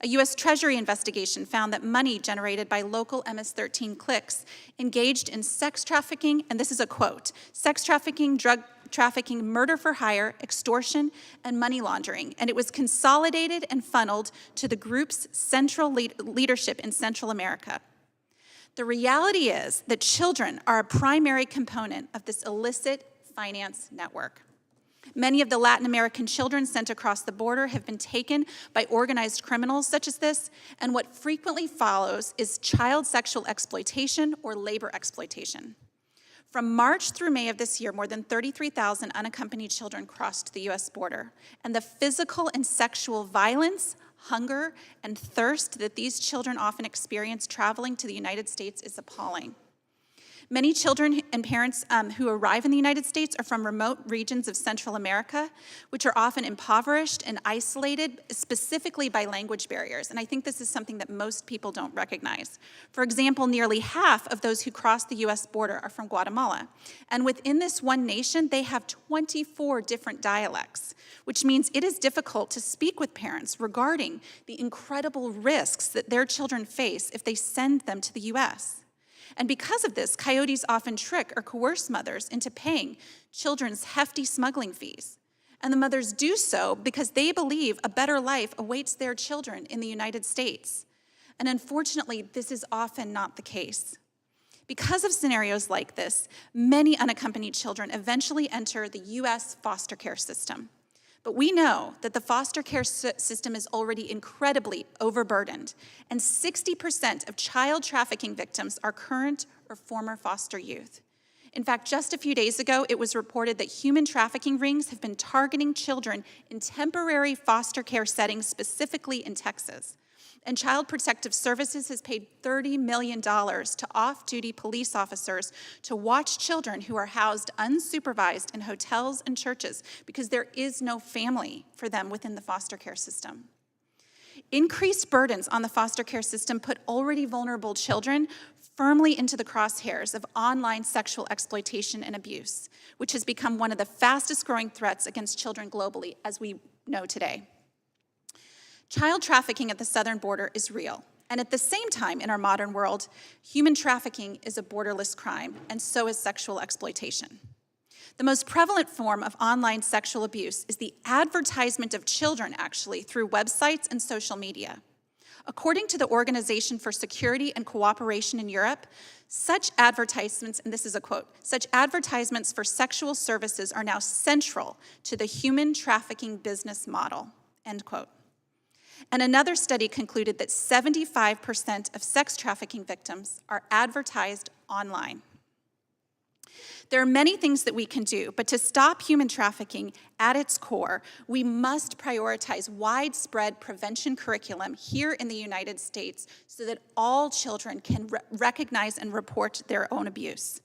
A U.S. Treasury investigation found that money generated by local MS-13 cliques engaged in sex trafficking, and this is a quote, sex trafficking, drug trafficking, murder for hire, extortion, and money laundering, and it was consolidated and funneled to the group's central leadership in Central America. The reality is that children are a primary component of this illicit finance network. Many of the Latin American children sent across the border have been taken by organized criminals such as this, and what frequently follows is child sexual exploitation or labor exploitation. From March through May of this year, more than 33,000 unaccompanied children crossed the U.S. border, and the physical and sexual violence, hunger, and thirst that these children often experience traveling to the United States is appalling. Many children and parents who arrive in the United States are from remote regions of Central America, which are often impoverished and isolated, specifically by language barriers. And I think this is something that most people don't recognize. For example, nearly half of those who cross the US border are from Guatemala. And within this one nation, they have 24 different dialects, which means it is difficult to speak with parents regarding the incredible risks that their children face if they send them to the US. And because of this, coyotes often trick or coerce mothers into paying children's hefty smuggling fees. And the mothers do so because they believe a better life awaits their children in the United States. And unfortunately, this is often not the case. Because of scenarios like this, many unaccompanied children eventually enter the US foster care system. But we know that the foster care system is already incredibly overburdened, and 60% of child trafficking victims are current or former foster youth. In fact, just a few days ago, it was reported that human trafficking rings have been targeting children in temporary foster care settings, specifically in Texas. And Child Protective Services has paid $30 million to off-duty police officers to watch children who are housed unsupervised in hotels and churches because there is no family for them within the foster care system. Increased burdens on the foster care system put already vulnerable children firmly into the crosshairs of online sexual exploitation and abuse, which has become one of the fastest growing threats against children globally, as we know today. Child trafficking at the southern border is real, and at the same time in our modern world, human trafficking is a borderless crime, and so is sexual exploitation. The most prevalent form of online sexual abuse is the advertisement of children, actually, through websites and social media. According to the Organization for Security and Cooperation in Europe, such advertisements, and this is a quote, such advertisements for sexual services are now central to the human trafficking business model, end quote. And another study concluded that 75% of sex trafficking victims are advertised online. There are many things that we can do, but to stop human trafficking at its core, we must prioritize widespread prevention curriculum here in the United States so that all children can recognize and report their own abuse.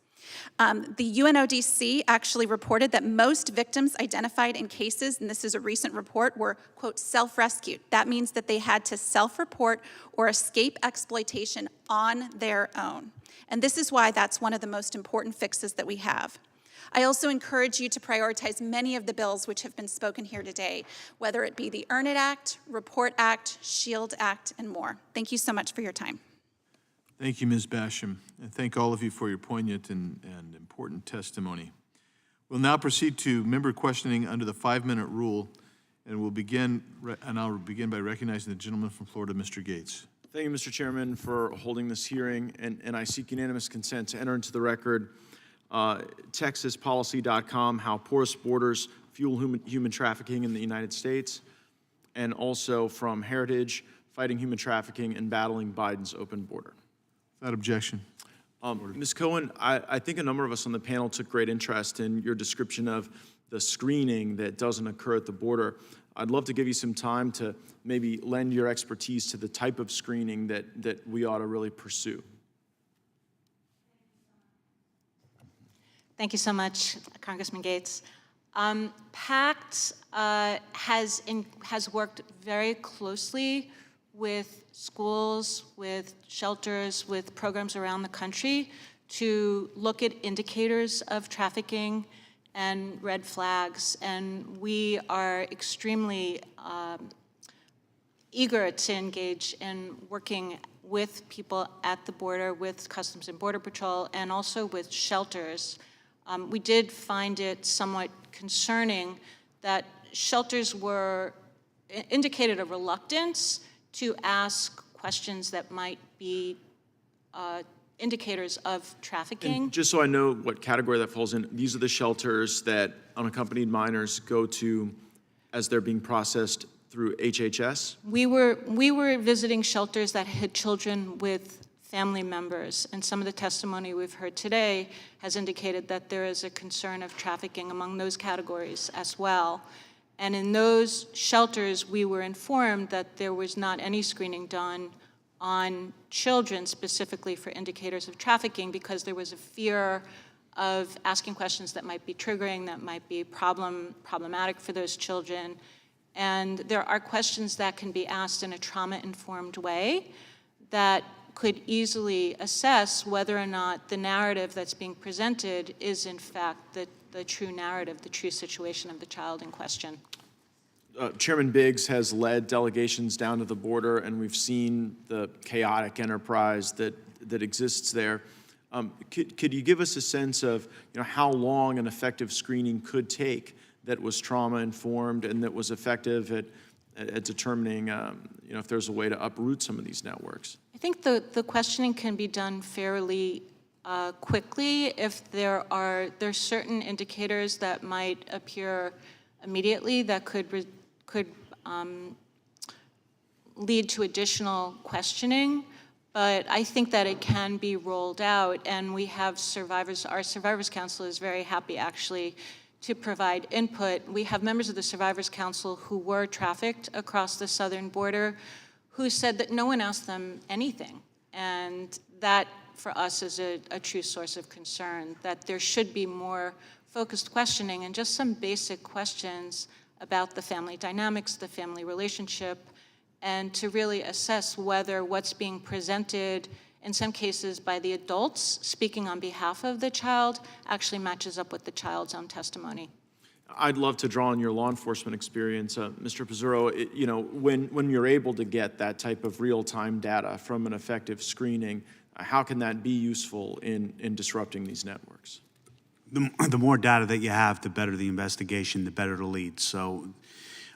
The UNODC actually reported that most victims identified in cases, and this is a recent report, were, quote, self-rescued. That means that they had to self-report or escape exploitation on their own. And this is why that's one of the most important fixes that we have. I also encourage you to prioritize many of the bills which have been spoken here today, whether it be the Earn It Act, Report Act, SHIELD Act, and more. Thank you so much for your time. Thank you, Ms. Basham, and thank all of you for your poignant and important testimony. We'll now proceed to member questioning under the 5-minute rule, and I'll begin by recognizing the gentleman from Florida, Mr. Gates. Thank you, Mr. Chairman, for holding this hearing, and I seek unanimous consent to enter into the record TexasPolicy.com, how porous borders fuel human trafficking in the United States, and also from Heritage, Fighting Human Trafficking and Battling Biden's Open Border. Without objection. Ms. Cohen, I think a number of us on the panel took great interest in your description of the screening that doesn't occur at the border. I'd love to give you some time to maybe lend your expertise to the type of screening that we ought to really pursue. Thank you so much, Congressman Gates. PACT has worked very closely with schools, with shelters, with programs around the country to look at indicators of trafficking and red flags. And we are extremely eager to engage in working with people at the border, with Customs and Border Patrol, and also with shelters. We did find it somewhat concerning that shelters indicated a reluctance to ask questions that might be indicators of trafficking. And just so I know what category that falls in, these are the shelters that unaccompanied minors go to as they're being processed through HHS? We were visiting shelters that had children with family members, and some of the testimony we've heard today has indicated that there is a concern of trafficking among those categories as well. And in those shelters, we were informed that there was not any screening done on children specifically for indicators of trafficking because there was a fear of asking questions that might be triggering, that might be problematic for those children. And there are questions that can be asked in a trauma-informed way that could easily assess whether or not the narrative that's being presented is in fact the true narrative, the true situation of the child in question. Chairman Biggs has led delegations down to the border, and we've seen the chaotic enterprise that exists there. Could you give us a sense of how long an effective screening could take that was trauma-informed and that was effective at determining if there's a way to uproot some of these networks? I think the questioning can be done fairly quickly if there's certain indicators that might appear immediately that could lead to additional questioning. But I think that it can be rolled out, and we have survivors. Our Survivors Council is very happy, actually, to provide input. We have members of the Survivors Council who were trafficked across the southern border who said that no one asked them anything. And that, for us, is a true source of concern, that there should be more focused questioning and just some basic questions about the family dynamics, the family relationship, and to really assess whether what's being presented, in some cases by the adults speaking on behalf of the child, actually matches up with the child's own testimony. I'd love to draw on your law enforcement experience, Mr. Pizzurro. When you're able to get that type of real-time data from an effective screening, how can that be useful in disrupting these networks? The more data that you have, the better the investigation, the better the lead. So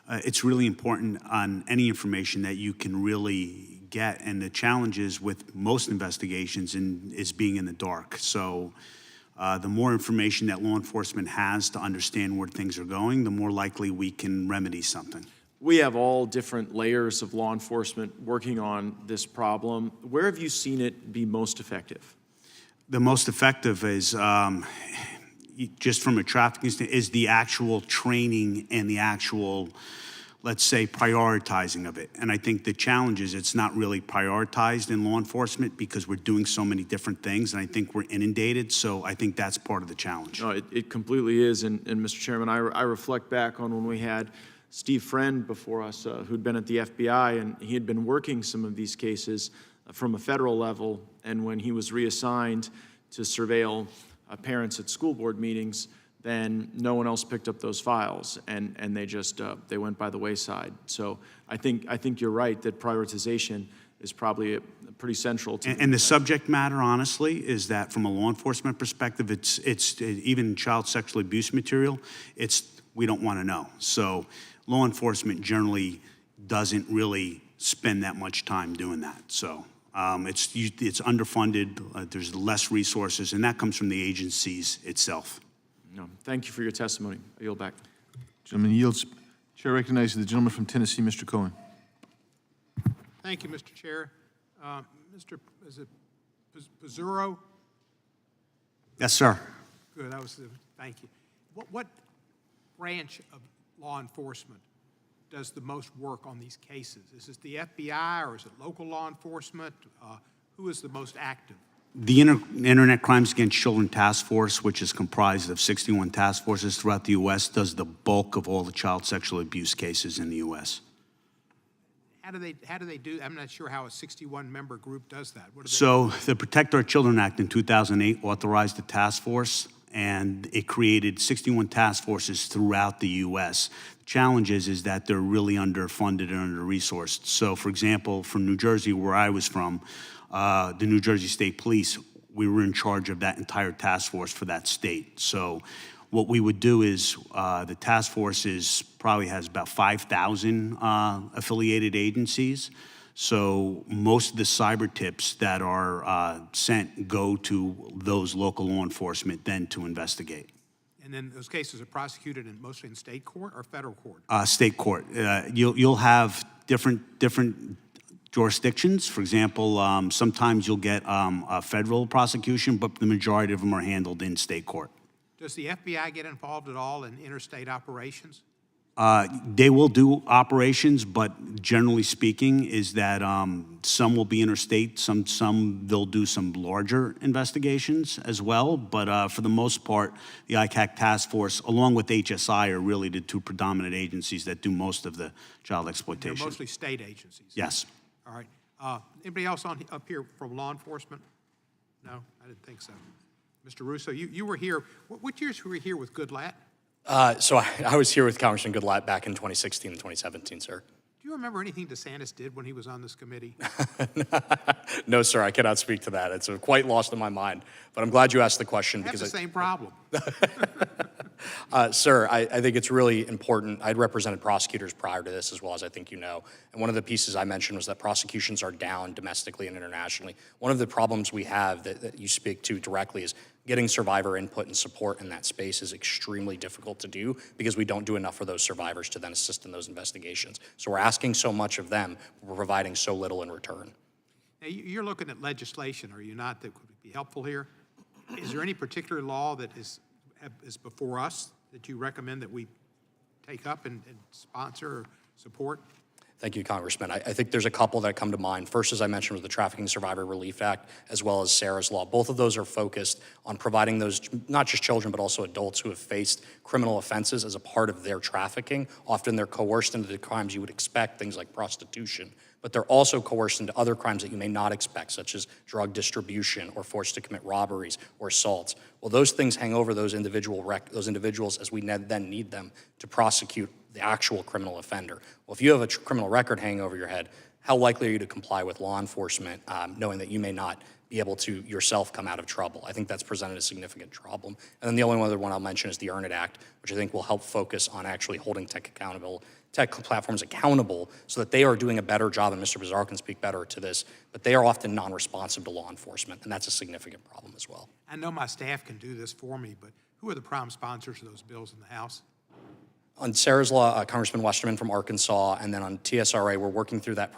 it's really important on any information that you can really get. And the challenge is with most investigations is being in the dark. So the more information that law enforcement has to understand where things are going, the more likely we can remedy something. We have all different layers of law enforcement working on this problem. Where have you seen it be most effective? The most effective is, just from a trafficking standpoint, is the actual training and the actual, let's say, prioritizing of it. And I think the challenge is it's not really prioritized in law enforcement because we're doing so many different things, and I think we're inundated, so I think that's part of the challenge. No, it completely is, and Mr. Chairman, I reflect back on when we had Steve Friend before us, who'd been at the FBI, and he had been working some of these cases from a federal level, and when he was reassigned to surveil parents at school board meetings, then no one else picked up those files, and they just they went by the wayside. So I think you're right that prioritization is probably pretty central to. And the subject matter, honestly, is that from a law enforcement perspective, it's even child sexual abuse material. We don't want to know. So law enforcement generally doesn't really spend that much time doing that. So it's underfunded. There's less resources, and that comes from the agencies itself. No, thank you for your testimony. I yield back. Gentleman yields. Chair recognizes the gentleman from Tennessee, Mr. Cohen. Thank you, Mr. Chair. Mr. Pizzurro? Yes, sir. Good. Thank you. What branch of law enforcement does the most work on these cases? Is it the FBI or is it local law enforcement? Who is the most active? The Internet Crimes Against Children Task Force, which is comprised of 61 task forces throughout the U.S., does the bulk of all the child sexual abuse cases in the U.S. How do they do, I'm not sure how a 61-member group does that. What do they So the Protect Our Children Act in 2008 authorized a task force, and it created 61 task forces throughout the U.S. The challenge is that they're really underfunded and under-resourced. So, for example, from New Jersey, where I was from, the New Jersey State Police, we were in charge of that entire task force for that state. So what we would do is the task force probably has about 5,000 affiliated agencies. So most of the cyber tips that are sent go to those local law enforcement then to investigate. And then those cases are prosecuted mostly in state court or federal court? State court. You'll have different jurisdictions. For example, sometimes you'll get a federal prosecution, but the majority of them are handled in state court. Does the FBI get involved at all in interstate operations? They will do operations, but generally speaking is that some will be interstate, some they'll do some larger investigations as well, but for the most part, the ICAC task force, along with HSI, are really the two predominant agencies that do most of the child exploitation. They're mostly state agencies? Yes. All right. Anybody else up here from law enforcement? No, I didn't think so. Mr. Russo, you were here, what years were you here with Goodlatte? So I was here with Congressman Goodlatte back in 2016 and 2017, sir. Do you remember anything DeSantis did when he was on this committee? No, sir, I cannot speak to that. It's quite lost in my mind. But I'm glad you asked the question. I have the same problem. Sir, I think it's really important. I'd represented prosecutors prior to this, as well as I think you know. And one of the pieces I mentioned was that prosecutions are down domestically and internationally. One of the problems we have that you speak to directly is getting survivor input and support in that space is extremely difficult to do because we don't do enough for those survivors to then assist in those investigations. So we're asking so much of them, but we're providing so little in return. Now, you're looking at legislation, are you not, that would be helpful here? Is there any particular law that is before us that you recommend that we take up and sponsor or support? Thank you, Congressman. I think there's a couple that come to mind. First, as I mentioned, was the Trafficking Survivor Relief Act, as well as Sarah's Law. Both of those are focused on providing those, not just children, but also adults who have faced criminal offenses as a part of their trafficking. Often they're coerced into the crimes you would expect, things like prostitution, but they're also coerced into other crimes that you may not expect, such as drug distribution or forced to commit robberies or assaults. Well, those things hang over those individuals as we then need them to prosecute the actual criminal offender. Well, if you have a criminal record hanging over your head, how likely are you to comply with law enforcement, knowing that you may not be able to yourself come out of trouble? I think that's presented a significant problem. And then the only other one I'll mention is the Earn It Act, which I think will help focus on actually holding tech platforms accountable so that they are doing a better job, and Mr. Bizarro can speak better to this, but they are often non-responsive to law enforcement, and that's a significant problem as well. I know my staff can do this for me, but who are the prime sponsors of those bills in the House? On Sarah's Law, Congressman Westerman from Arkansas, and then on TSRA, we're working through that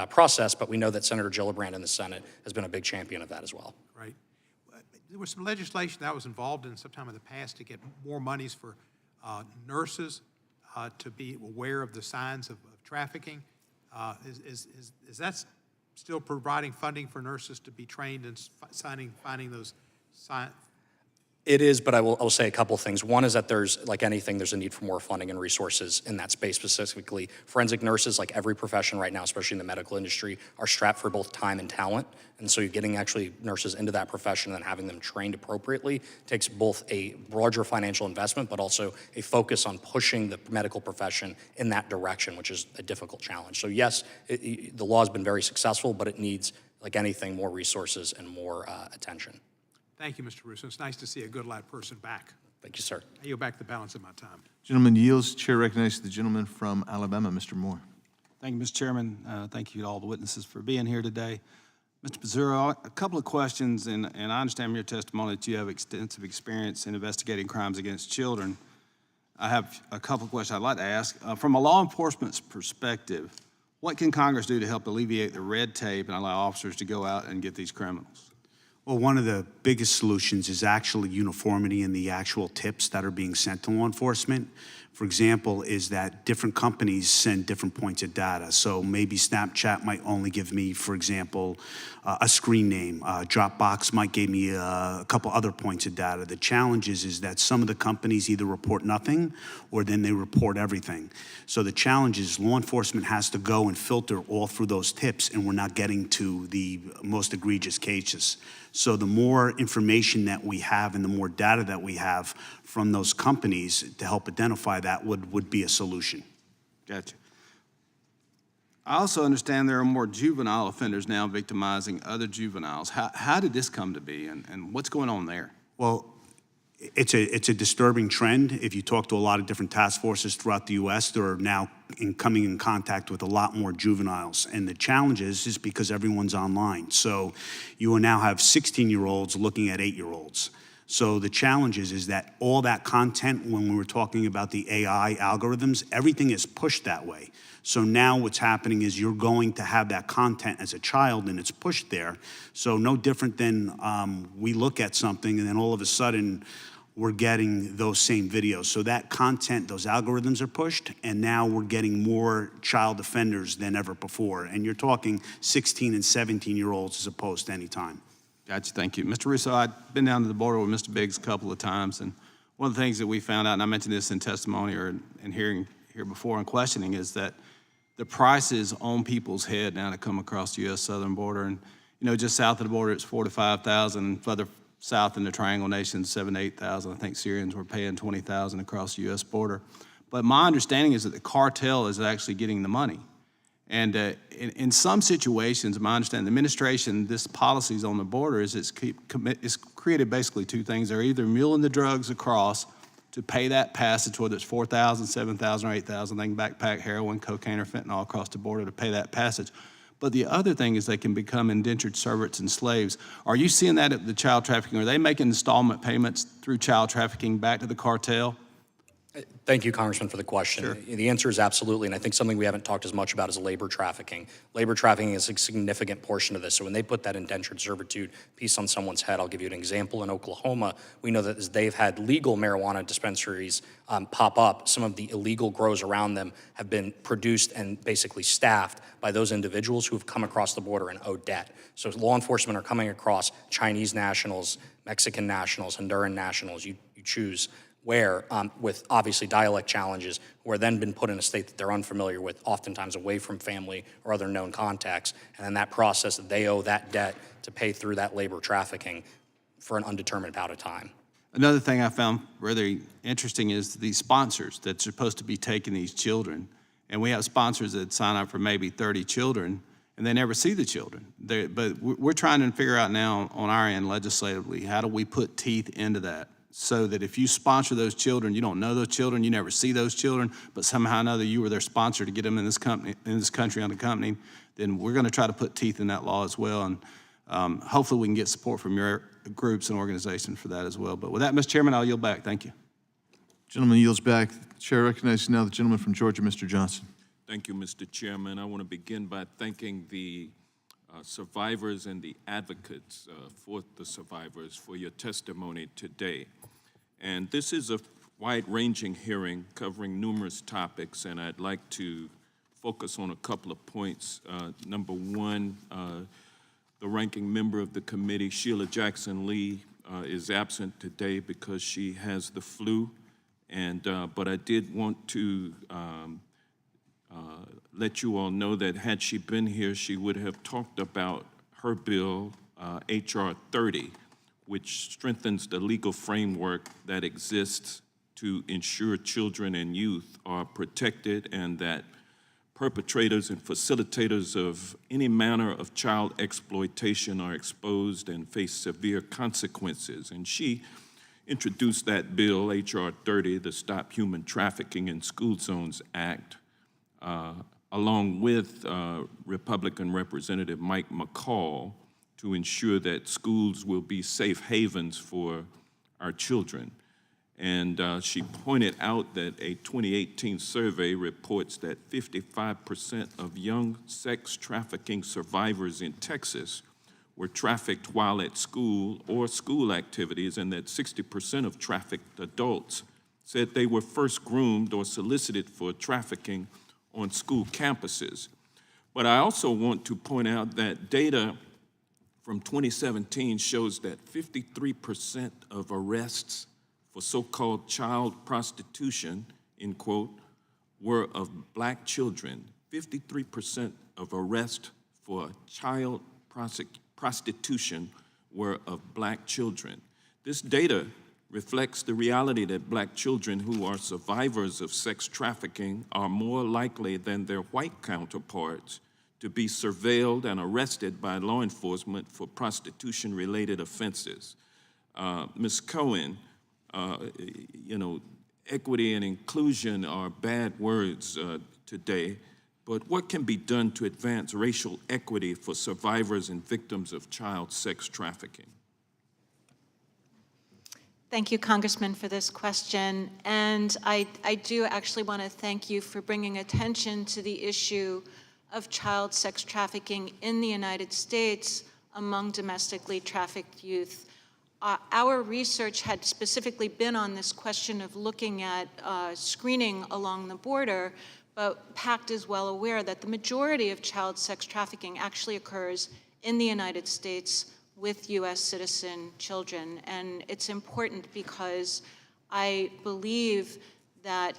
process, but we know that Senator Gillibrand in the Senate has been a big champion of that as well. Right. There was some legislation that I was involved in sometime in the past to get more monies for nurses to be aware of the signs of trafficking. Is that still providing funding for nurses to be trained in finding those signs? It is, but I will say a couple things. One is that there's, like anything, there's a need for more funding and resources in that space specifically. Forensic nurses, like every profession right now, especially in the medical industry, are strapped for both time and talent. And so you're getting actually nurses into that profession and having them trained appropriately takes both a larger financial investment, but also a focus on pushing the medical profession in that direction, which is a difficult challenge. So yes, the law has been very successful, but it needs, like anything, more resources and more attention. Thank you, Mr. Russo. It's nice to see a Goodlatte person back. Thank you, sir. I yield back the balance of my time. Gentleman yields. Chair recognizes the gentleman from Alabama, Mr. Moore. Thank you, Mr. Chairman. Thank you to all the witnesses for being here today. Mr. Pizzurro, a couple of questions, and I understand from your testimony that you have extensive experience in investigating crimes against children. I have a couple of questions I'd like to ask. From a law enforcement's perspective, what can Congress do to help alleviate the red tape and allow officers to go out and get these criminals? Well, one of the biggest solutions is actually uniformity in the actual tips that are being sent to law enforcement. For example, is that different companies send different points of data. So maybe Snapchat might only give me, for example, a screen name. Dropbox might give me a couple other points of data. The challenge is that some of the companies either report nothing or then they report everything. So the challenge is law enforcement has to go and filter all through those tips, and we're not getting to the most egregious cases. So the more information that we have and the more data that we have from those companies to help identify that would be a solution. Gotcha. I also understand there are more juvenile offenders now victimizing other juveniles. How did this come to be, and what's going on there? Well, it's a disturbing trend. If you talk to a lot of different task forces throughout the U.S., they're now coming in contact with a lot more juveniles. And the challenge is because everyone's online. So you will now have 16-year-olds looking at 8-year-olds. So the challenge is that all that content, when we were talking about the AI algorithms, everything is pushed that way. So now what's happening is you're going to have that content as a child and it's pushed there. So no different than we look at something and then all of a sudden we're getting those same videos. So that content, those algorithms are pushed, and now we're getting more child offenders than ever before. And you're talking 16 and 17-year-olds as opposed to any time. Gotcha, thank you. Mr. Russo, I've been down to the border with Mr. Biggs a couple of times, and one of the things that we found out, and I mentioned this in testimony or in hearing here before in questioning, is that the prices on people's head now to come across the U.S. southern border. And, you know, just south of the border, it's 4,000 to 5,000. Further south in the Triangle Nations, 7,000 to 8,000. I think Syrians were paying 20,000 across the U.S. border. But my understanding is that the cartel is actually getting the money. And in some situations, my understanding, the administration, this policies on the border is it's created basically two things. They're either muling the drugs across to pay that passage, whether it's 4,000, 7,000, or 8,000. They can backpack heroin, cocaine, or fentanyl across the border to pay that passage. But the other thing is they can become indentured servants and slaves. Are you seeing that at the child trafficking? Are they making installment payments through child trafficking back to the cartel? Thank you, Congressman, for the question. Sure. The answer is absolutely, and I think something we haven't talked as much about is labor trafficking. Labor trafficking is a significant portion of this. So when they put that indentured servitude piece on someone's head, I'll give you an example. In Oklahoma, we know that as they've had legal marijuana dispensaries pop up, some of the illegal grows around them have been produced and basically staffed by those individuals who have come across the border and owe debt. So law enforcement are coming across Chinese nationals, Mexican nationals, Honduran nationals, you choose, where, with obviously dialect challenges, who are then been put in a state that they're unfamiliar with, oftentimes away from family or other known contacts, and then that process, they owe that debt to pay through that labor trafficking for an undetermined amount of time. Another thing I found really interesting is these sponsors that's supposed to be taking these children. And we have sponsors that sign up for maybe 30 children, and they never see the children. But we're trying to figure out now on our end legislatively, how do we put teeth into that? So that if you sponsor those children, you don't know those children, you never see those children, but somehow or another you were their sponsor to get them in this country unaccompanied, then we're going to try to put teeth in that law as well. And hopefully we can get support from your groups and organizations for that as well. But with that, Mr. Chairman, I'll yield back. Thank you. Gentleman yields back. The chair recognizes now the gentleman from Georgia, Mr. Johnson. Thank you, Mr. Chairman. I want to begin by thanking the survivors and the advocates for the survivors for your testimony today. And this is a wide-ranging hearing covering numerous topics, and I'd like to focus on a couple of points. Number one, the ranking member of the committee, Sheila Jackson Lee, is absent today because she has the flu. But I did want to let you all know that had she been here, she would have talked about her bill, H.R. 30, which strengthens the legal framework that exists to ensure children and youth are protected and that perpetrators and facilitators of any manner of child exploitation are exposed and face severe consequences. And she introduced that bill, H.R. 30, the Stop Human Trafficking in School Zones Act, along with Republican Representative Mike McCall, to ensure that schools will be safe havens for our children. And she pointed out that a 2018 survey reports that 55% of young sex trafficking survivors in Texas were trafficked while at school or school activities, and that 60% of trafficked adults said they were first groomed or solicited for trafficking on school campuses. But I also want to point out that data from 2017 shows that 53% of arrests for so-called child prostitution, in quote, were of black children. 53% of arrests for child prostitution were of black children. This data reflects the reality that black children who are survivors of sex trafficking are more likely than their white counterparts to be surveilled and arrested by law enforcement for prostitution-related offenses. Ms. Cohen, equity and inclusion are bad words today, but what can be done to advance racial equity for survivors and victims of child sex trafficking? Thank you, Congressman, for this question. And I do actually want to thank you for bringing attention to the issue of child sex trafficking in the United States among domestically trafficked youth. Our research had specifically been on this question of looking at screening along the border, but PACT is well aware that the majority of child sex trafficking actually occurs in the United States with U.S. citizen children. And it's important because I believe that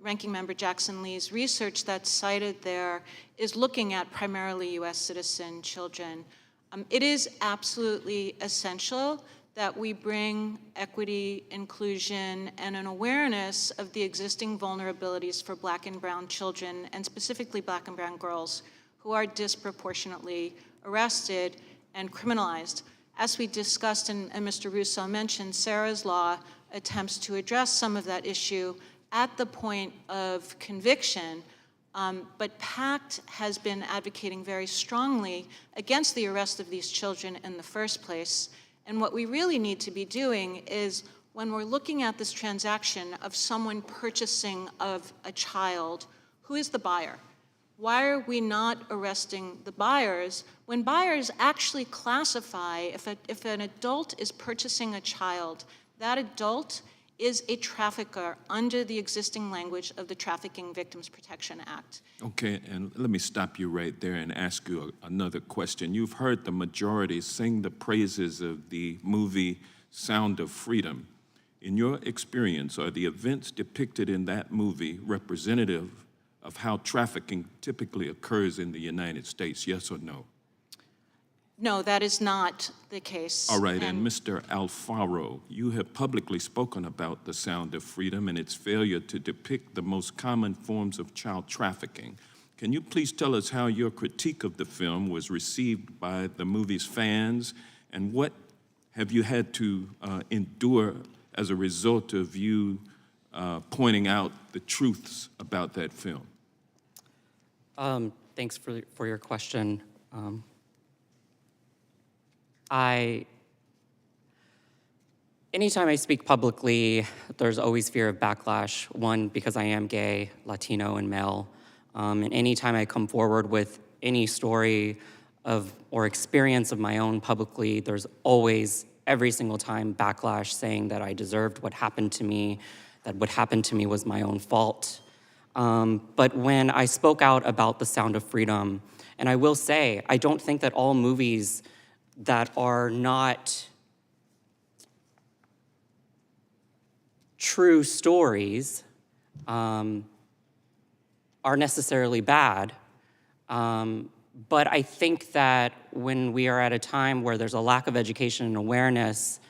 Ranking Member Jackson Lee's research that's cited there is looking at primarily U.S. citizen children. It is absolutely essential that we bring equity, inclusion, and an awareness of the existing vulnerabilities for Black and brown children, and specifically Black and brown girls, who are disproportionately arrested and criminalized. As we discussed, and Mr. Russo mentioned, Sarah's Law attempts to address some of that issue at the point of conviction, but PACT has been advocating very strongly against the arrest of these children in the first place. And what we really need to be doing is, when we're looking at this transaction of someone purchasing of a child, who is the buyer? Why are we not arresting the buyers when buyers actually classify, if an adult is purchasing a child, that adult is a trafficker under the existing language of the Trafficking Victims Protection Act. Okay, and let me stop you right there and ask you another question. You've heard the majority sing the praises of the movie Sound of Freedom. In your experience, are the events depicted in that movie representative of how trafficking typically occurs in the United States, yes or no? No, that is not the case. All right, and Mr. Alfaro, you have publicly spoken about The Sound of Freedom and its failure to depict the most common forms of child trafficking. Can you please tell us how your critique of the film was received by the movie's fans, and what have you had to endure as a result of you pointing out the truths about that film? Thanks for your question. Anytime I speak publicly, there's always fear of backlash. One, because I am gay, Latino, and male. And anytime I come forward with any story of or experience of my own publicly, there's always, every single time, backlash saying that I deserved what happened to me, that what happened to me was my own fault. But when I spoke out about The Sound of Freedom, and I will say, I don't think that all movies that are not true stories are necessarily bad. But I think that when we are at a time where there's a lack of education and awareness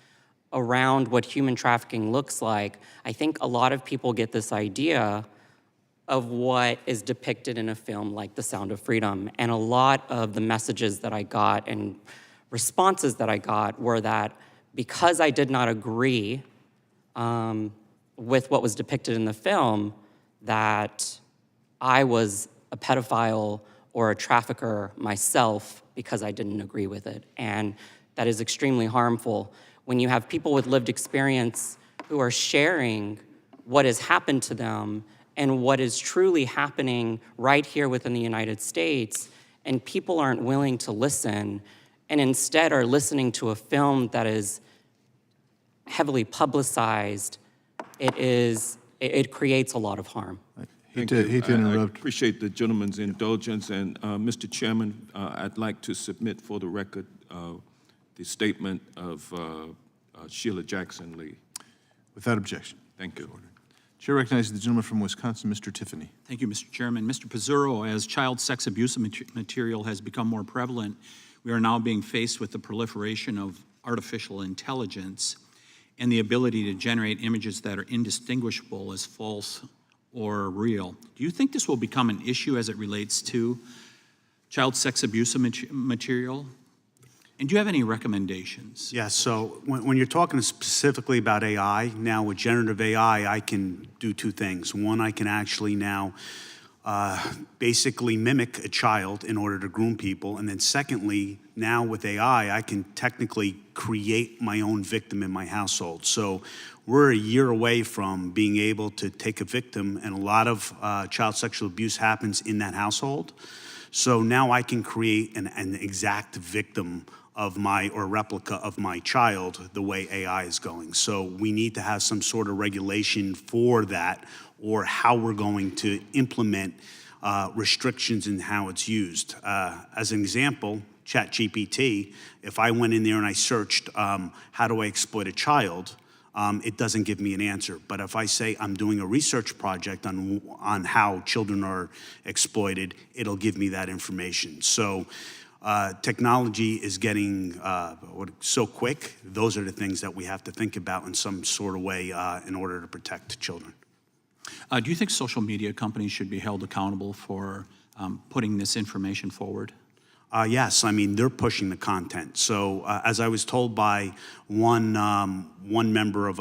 around what human trafficking looks like, I think a lot of people get this idea of what is depicted in a film like The Sound of Freedom. And a lot of the messages that I got and responses that I got were that because I did not agree with what was depicted in the film, that I was a pedophile or a trafficker myself because I didn't agree with it. And that is extremely harmful. When you have people with lived experience who are sharing what has happened to them and what is truly happening right here within the United States, and people aren't willing to listen, and instead are listening to a film that is heavily publicized, it creates a lot of harm. Hate to interrupt. I appreciate the gentleman's indulgence, and Mr. Chairman, I'd like to submit for the record the statement of Sheila Jackson Lee. Without objection. Thank you. Chair recognizes the gentleman from Wisconsin, Mr. Tiffany. Thank you, Mr. Chairman. Mr. Pizzurro, as child sex abuse material has become more prevalent, we are now being faced with the proliferation of artificial intelligence and the ability to generate images that are indistinguishable as false or real. Do you think this will become an issue as it relates to child sex abuse material? And do you have any recommendations? Yes, so when you're talking specifically about AI, now with generative AI, I can do two things. One, I can actually now basically mimic a child in order to groom people. And then secondly, now with AI, I can technically create my own victim in my household. So we're a year away from being able to take a victim, and a lot of child sexual abuse happens in that household. So now I can create an exact victim of my, or replica of my child, the way AI is going. So we need to have some sort of regulation for that, or how we're going to implement restrictions in how it's used. As an example, ChatGPT, if I went in there and I searched, how do I exploit a child? It doesn't give me an answer. But if I say I'm doing a research project on how children are exploited, it'll give me that information. So technology is getting so quick. Those are the things that we have to think about in some sort of way in order to protect children. Do you think social media companies should be held accountable for putting this information forward? Yes, I mean, they're pushing the content. So as I was told by one member of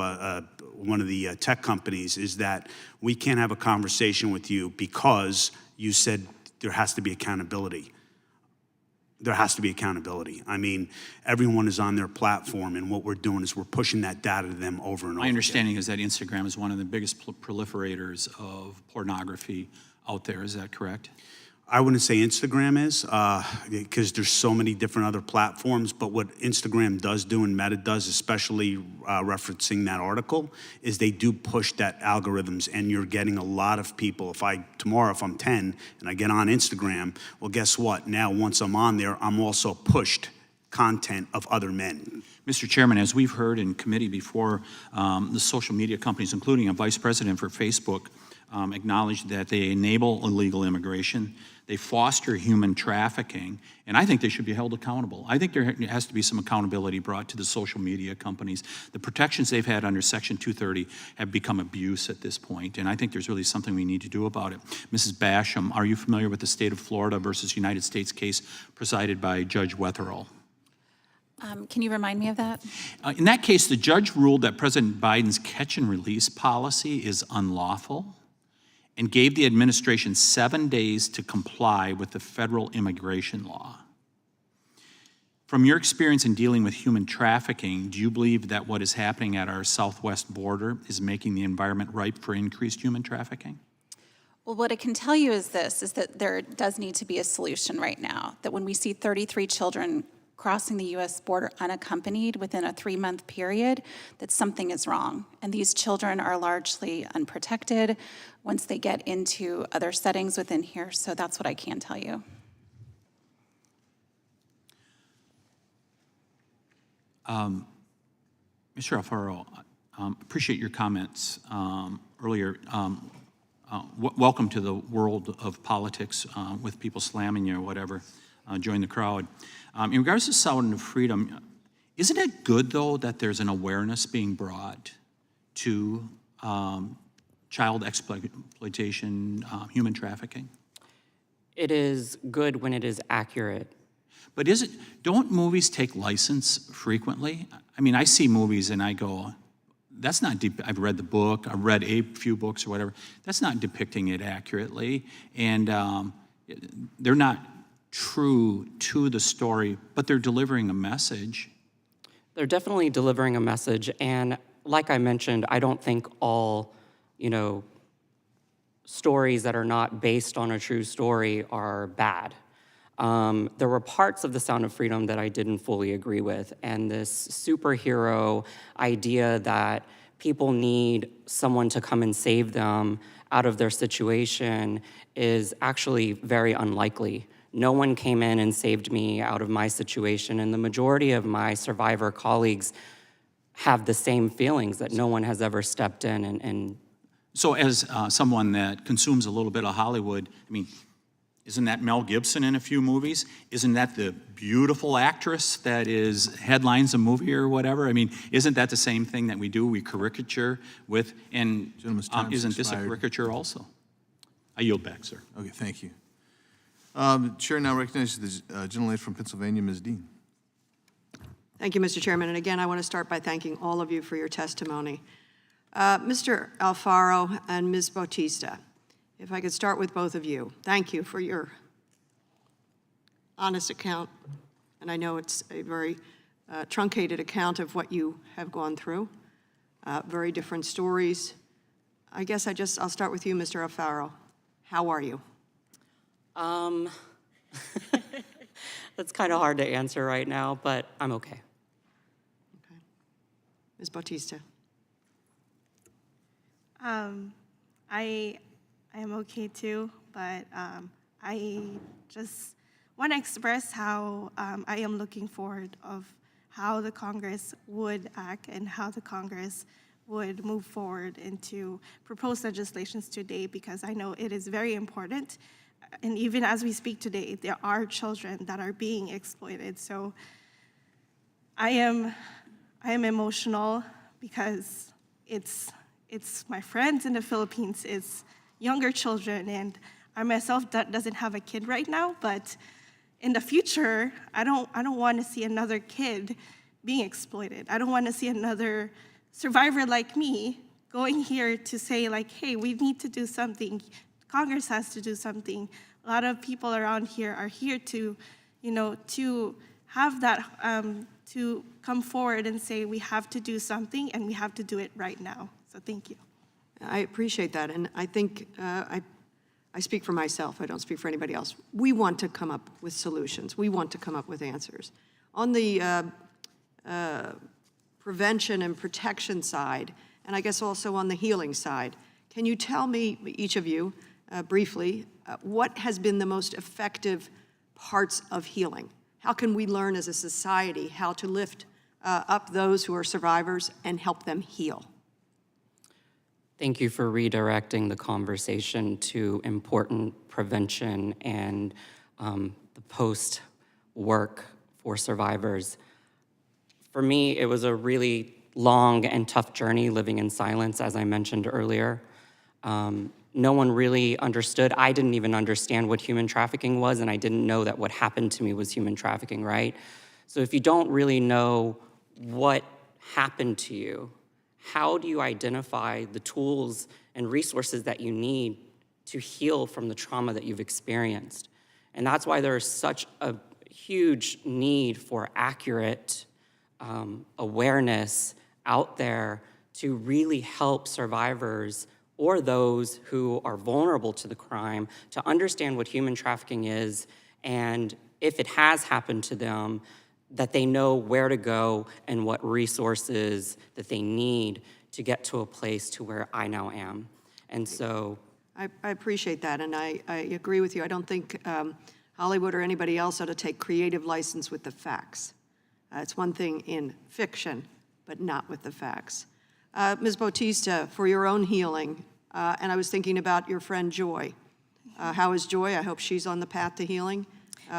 one of the tech companies, is that we can't have a conversation with you because you said there has to be accountability. There has to be accountability. I mean, everyone is on their platform, and what we're doing is we're pushing that data to them over and over. My understanding is that Instagram is one of the biggest proliferators of pornography out there. Is that correct? I wouldn't say Instagram is, because there's so many different other platforms, but what Instagram does do and Meta does, especially referencing that article, is they do push that algorithms, and you're getting a lot of people. Tomorrow, if I'm 10 and I get on Instagram, well, guess what? Now, once I'm on there, I'm also pushed content of other men. Mr. Chairman, as we've heard in committee before, the social media companies, including a vice president for Facebook, acknowledged that they enable illegal immigration, they foster human trafficking, and I think they should be held accountable. I think there has to be some accountability brought to the social media companies. The protections they've had under Section 230 have become abuse at this point, and I think there's really something we need to do about it. Mrs. Basham, are you familiar with the state of Florida versus United States case presided by Judge Wetherill? Can you remind me of that? In that case, the judge ruled that President Biden's catch and release policy is unlawful and gave the administration 7 days to comply with the federal immigration law. From your experience in dealing with human trafficking, do you believe that what is happening at our southwest border is making the environment ripe for increased human trafficking? Well, what I can tell you is this, is that there does need to be a solution right now, that when we see 33 children crossing the U.S. border unaccompanied within a 3-month period, that something is wrong. And these children are largely unprotected once they get into other settings within here, so that's what I can tell you. Mr. Alfaro, appreciate your comments earlier. Welcome to the world of politics with people slamming you or whatever. Join the crowd. In regards to Sound of Freedom, isn't it good, though, that there's an awareness being brought to child exploitation, human trafficking? It is good when it is accurate. But don't movies take license frequently? I mean, I see movies and I go, that's not deep. I've read the book, I've read a few books or whatever. That's not depicting it accurately. And they're not true to the story, but they're delivering a message. They're definitely delivering a message, and like I mentioned, I don't think all, stories that are not based on a true story are bad. There were parts of The Sound of Freedom that I didn't fully agree with, and this superhero idea that people need someone to come and save them out of their situation is actually very unlikely. No one came in and saved me out of my situation, and the majority of my survivor colleagues have the same feelings, that no one has ever stepped in and So as someone that consumes a little bit of Hollywood, I mean, isn't that Mel Gibson in a few movies? Isn't that the beautiful actress that is headlines a movie or whatever? I mean, isn't that the same thing that we do? We caricature with, and Gentleman's time's isn't this a expired. caricature also? I yield back, sir. Okay, thank you. Chair now recognizes the gentlelady from Pennsylvania, Ms. Dean. Thank you, Mr. Chairman. And again, I want to start by thanking all of you for your testimony. Mr. Alfaro and Ms. Bautista, if I could start with both of you. Thank you for your honest account. And I know it's a very truncated account of what you have gone through. Very different stories. I guess I'll start with you, Mr. Alfaro. How are you? that's kind of hard to answer right now, but I'm okay. Okay. Ms. Bautista. I am okay too, but I just want to express how I am looking forward of how the Congress would act and how the Congress would move forward into proposed legislations today, because I know it is very important. And even as we speak today, there are children that are being exploited. So I am emotional because it's my friends in the Philippines, it's younger children, and I myself doesn't have a kid right now, but in the future, I don't want to see another kid being exploited. I don't want to see another survivor like me going here to say like, hey, we need to do something. Congress has to do something. A lot of people around here are here to, to have that, to come forward and say we have to do something and we have to do it right now. So thank you. I appreciate that, and I think I speak for myself. I don't speak for anybody else. We want to come up with solutions. We want to come up with answers. On the prevention and protection side, and I guess also on the healing side, can you tell me, each of you, briefly, what has been the most effective parts of healing? How can we learn as a society how to lift up those who are survivors and help them heal? Thank you for redirecting the conversation to important prevention and the post work for survivors. For me, it was a really long and tough journey living in silence, as I mentioned earlier. No one really understood. I didn't even understand what human trafficking was, and I didn't know that what happened to me was human trafficking, right? So if you don't really know what happened to you, how do you identify the tools and resources that you need to heal from the trauma that you've experienced? And that's why there is such a huge need for accurate awareness out there to really help survivors or those who are vulnerable to the crime to understand what human trafficking is, and if it has happened to them, that they know where to go and what resources that they need to get to a place to where I now am. And so I appreciate that, and I agree with you. I don't think Hollywood or anybody else ought to take creative license with the facts. It's one thing in fiction, but not with the facts. Ms. Bautista, for your own healing, and I was thinking about your friend Joy. How is Joy? I hope she's on the path to healing.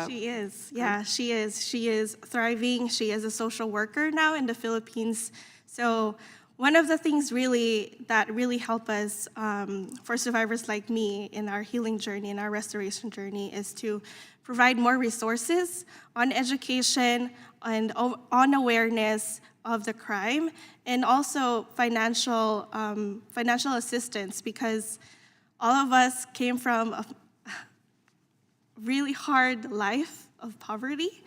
She is, yeah, she is. She is thriving. She is a social worker now in the Philippines. So one of the things that really help us for survivors like me in our healing journey, in our restoration journey, is to provide more resources on education and on awareness of the crime, and also financial assistance, because all of us came from a really hard life of poverty.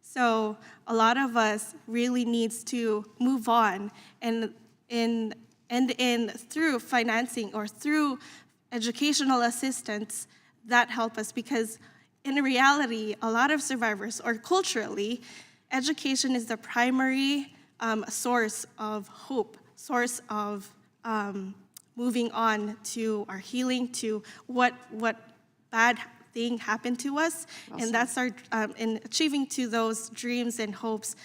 So a lot of us really needs to move on, and through financing or through educational assistance that help us, because in reality, a lot of survivors, or culturally, education is the primary source of hope, source of moving on to our healing, to what bad thing happened to us, and that's our in achieving to those dreams and hopes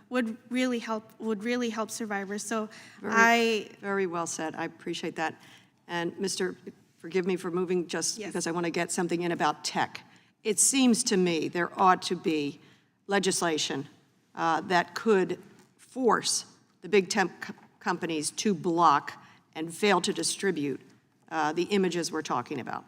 would really help survivors. So Very well said. I appreciate that. And forgive me for moving just because I want to get something in about tech. It seems to me there ought to be legislation that could force the big tech companies to block and fail to distribute the images we're talking about.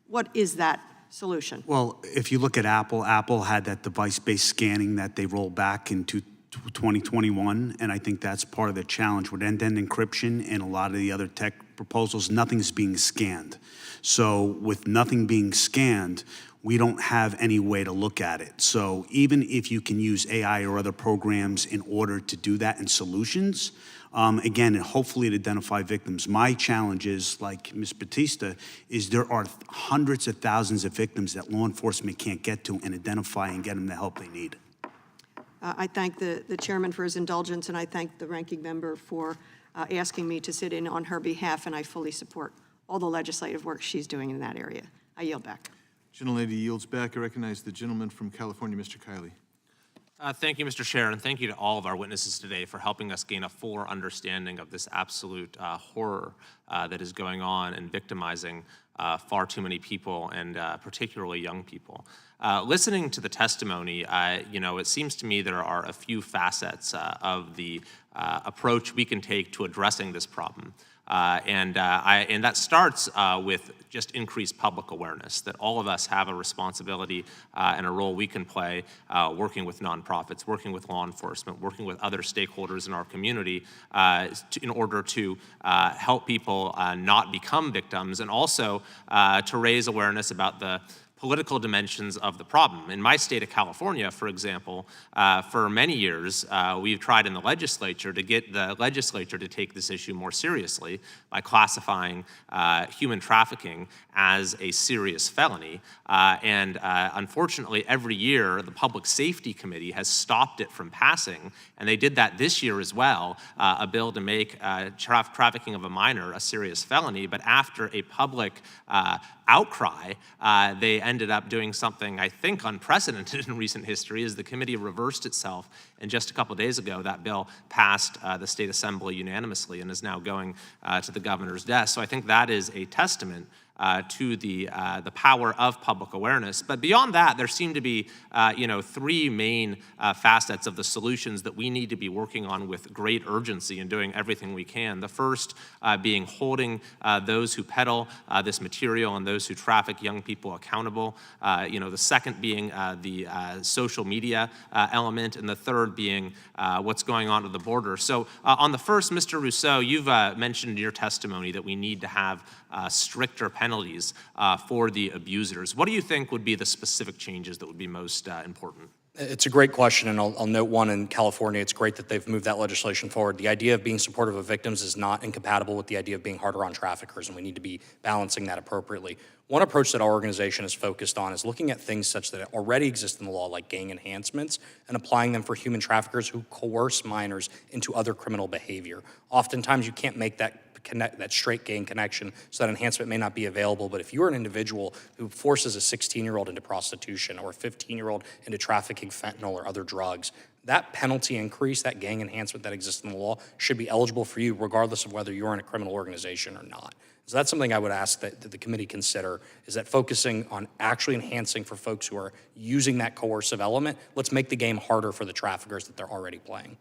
What is that solution? Well, if you look at Apple, Apple had that device-based scanning that they rolled back into 2021, and I think that's part of the challenge with end-to-end encryption and a lot of the other tech proposals. Nothing's being scanned. So with nothing being scanned, we don't have any way to look at it. So even if you can use AI or other programs in order to do that and solutions, again, hopefully to identify victims. My challenge is, like Ms. Batista, is there are hundreds of thousands of victims that law enforcement can't get to and identify and get them the help they need. I thank the chairman for his indulgence, and I thank the ranking member for asking me to sit in on her behalf, and I fully support all the legislative work she's doing in that area. I yield back. Gentlelady yields back. I recognize the gentleman from California, Mr. Kiley. Thank you, Mr. Chair, and thank you to all of our witnesses today for helping us gain a fuller understanding of this absolute horror that is going on and victimizing far too many people, and particularly young people. Listening to the testimony, it seems to me there are a few facets of the approach we can take to addressing this problem. And that starts with just increased public awareness, that all of us have a responsibility and a role we can play working with nonprofits, working with law enforcement, working with other stakeholders in our community in order to help people not become victims, and also to raise awareness about the political dimensions of the problem. In my state of California, for example, for many years, we've tried in the legislature to get the legislature to take this issue more seriously by classifying human trafficking as a serious felony. Unfortunately, every year, the Public Safety Committee has stopped it from passing, and they did that this year as well, a bill to make trafficking of a minor a serious felony. But after a public outcry, they ended up doing something I think unprecedented in recent history, as the committee reversed itself, and just a couple days ago that bill passed the state assembly unanimously and is now going to the governor's desk. So I think that is a testament to the power of public awareness. But beyond that, there seem to be three main facets of the solutions that we need to be working on with great urgency and doing everything we can. The first being holding those who peddle this material and those who traffic young people accountable. The second being the social media element, and the third being what's going on at the border. So on the first, Mr. Rousseau, you've mentioned in your testimony that we need to have stricter penalties for the abusers. What do you think would be the specific changes that would be most important? It's a great question, and I'll note one in California. It's great that they've moved that legislation forward. The idea of being supportive of victims is not incompatible with the idea of being harder on traffickers, and we need to be balancing that appropriately. One approach that our organization is focused on is looking at things such that already exist in the law, like gang enhancements, and applying them for human traffickers who coerce minors into other criminal behavior. Oftentimes, you can't make that straight gang connection, so that enhancement may not be available. But if you're an individual who forces a 16-year-old into prostitution or a 15-year-old into trafficking fentanyl or other drugs, that penalty increase, that gang enhancement that exists in the law, should be eligible for you regardless of whether you're in a criminal organization or not. So that's something I would ask that the committee consider, is that focusing on actually enhancing for folks who are using that coercive element. Let's make the game harder for the traffickers that they're already playing.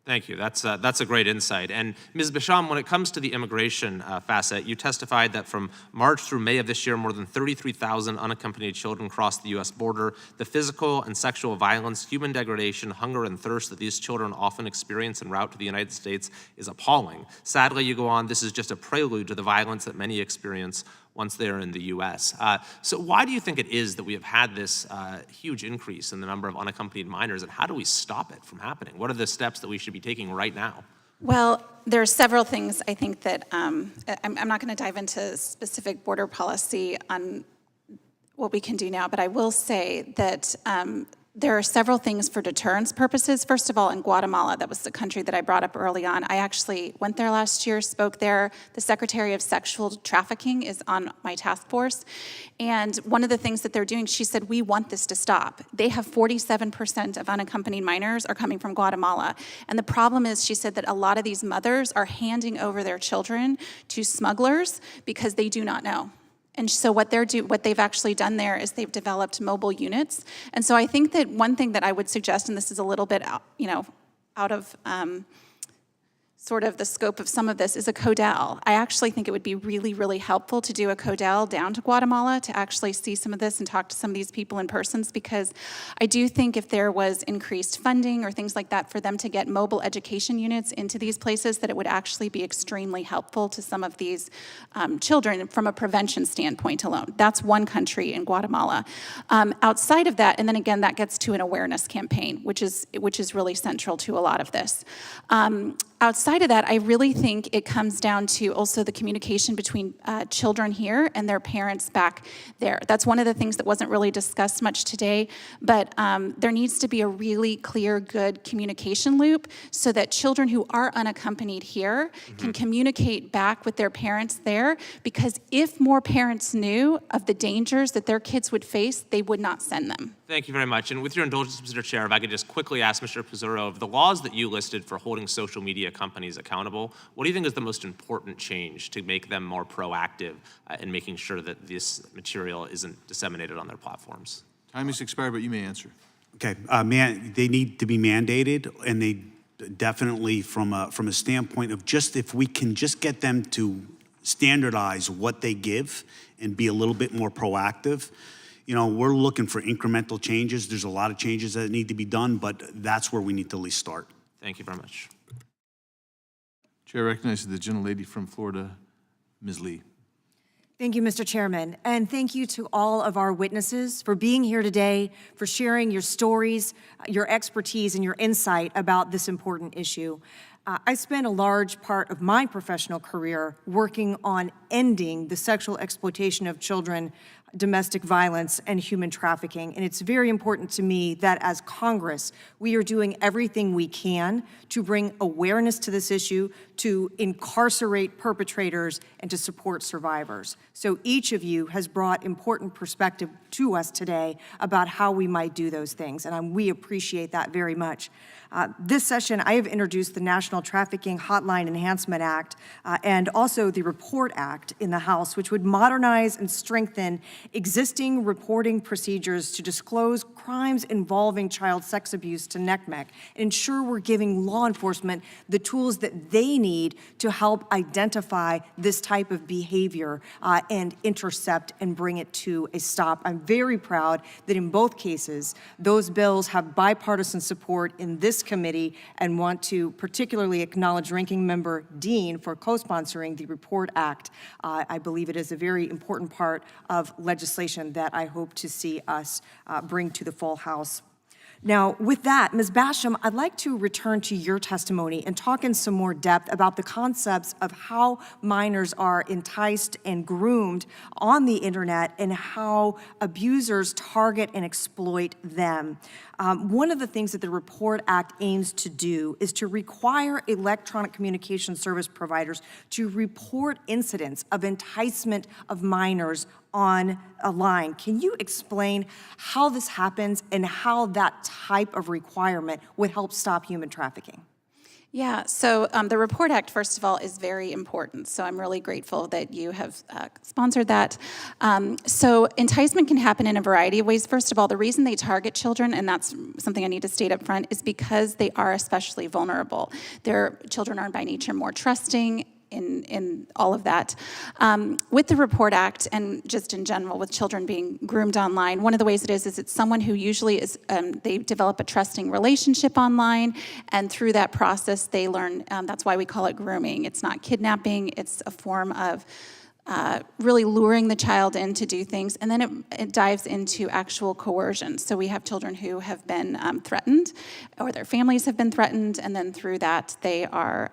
Thank you. That's a great insight. And Ms. Basham, when it comes to the immigration facet, you testified that from March through May of this year, more than 33,000 unaccompanied children crossed the U.S. border. The physical and sexual violence, human degradation, hunger, and thirst that these children often experience en route to the United States is appalling. Sadly, you go on, this is just a prelude to the violence that many experience once they're in the U.S. So why do you think it is that we have had this huge increase in the number of unaccompanied minors, and how do we stop it from happening? What are the steps that we should be taking right now? Well, there are several things I think that I'm not going to dive into specific border policy on what we can do now, but I will say that there are several things for deterrence purposes. First of all, in Guatemala, that was the country that I brought up early on. I actually went there last year, spoke there. The Secretary of Sexual Trafficking is on my task force. And one of the things that they're doing, she said, we want this to stop. They have 47% of unaccompanied minors are coming from Guatemala. And the problem is, she said, that a lot of these mothers are handing over their children to smugglers because they do not know. And so what they've actually done there is they've developed mobile units. And so I think that one thing that I would suggest, and this is a little bit, out of sort of the scope of some of this, is a CODEL. I actually think it would be really, really helpful to do a CODEL down to Guatemala to actually see some of this and talk to some of these people in person, because I do think if there was increased funding or things like that for them to get mobile education units into these places, that it would actually be extremely helpful to some of these children from a prevention standpoint alone. That's one country in Guatemala. Outside of that, and then again, that gets to an awareness campaign, which is really central to a lot of this. Outside of that, I really think it comes down to also the communication between children here and their parents back there. That's one of the things that wasn't really discussed much today, but there needs to be a really clear, good communication loop so that children who are unaccompanied here can communicate back with their parents there, because if more parents knew of the dangers that their kids would face, they would not send them. Thank you very much. And with your indulgence, Mr. Chair, if I could just quickly ask Mr. Pizzurro, of the laws that you listed for holding social media companies accountable, what do you think is the most important change to make them more proactive in making sure that this material isn't disseminated on their platforms? Time has expired, but you may answer. Okay, they need to be mandated, and they definitely, from a standpoint of just if we can just get them to standardize what they give and be a little bit more proactive. We're looking for incremental changes. There's a lot of changes that need to be done, but that's where we need to at least start. Thank you very much. Chair recognizes the gentlelady from Florida, Ms. Lee. Thank you, Mr. Chairman, and thank you to all of our witnesses for being here today, for sharing your stories, your expertise, and your insight about this important issue. I spent a large part of my professional career working on ending the sexual exploitation of children, domestic violence, and human trafficking. And it's very important to me that as Congress, we are doing everything we can to bring awareness to this issue, to incarcerate perpetrators, and to support survivors. So each of you has brought important perspective to us today about how we might do those things, and we appreciate that very much. This session, I have introduced the National Trafficking Hotline Enhancement Act and also the Report Act in the House, which would modernize and strengthen existing reporting procedures to disclose crimes involving child sex abuse to NCMEC and ensure we're giving law enforcement the tools that they need to help identify this type of behavior and intercept and bring it to a stop. I'm very proud that in both cases, those bills have bipartisan support in this committee, and want to particularly acknowledge Ranking Member Dean for co-sponsoring the Report Act. I believe it is a very important part of legislation that I hope to see us bring to the full House. Now, with that, Ms. Basham, I'd like to return to your testimony and talk in some more depth about the concepts of how minors are enticed and groomed on the internet and how abusers target and exploit them. One of the things that the Report Act aims to do is to require electronic communication service providers to report incidents of enticement of minors on a line. Can you explain how this happens and how that type of requirement would help stop human trafficking? Yeah, so the Report Act, first of all, is very important. So I'm really grateful that you have sponsored that. So enticement can happen in a variety of ways. First of all, the reason they target children, and that's something I need to state up front, is because they are especially vulnerable. Their children are by nature more trusting, in all of that. With the Report Act, and just in general with children being groomed online, one of the ways it is it's someone who usually is, they develop a trusting relationship online, and through that process they learn, that's why we call it grooming. It's not kidnapping, it's a form of really luring the child in to do things, and then it dives into actual coercion. So we have children who have been threatened, or their families have been threatened, and then through that they are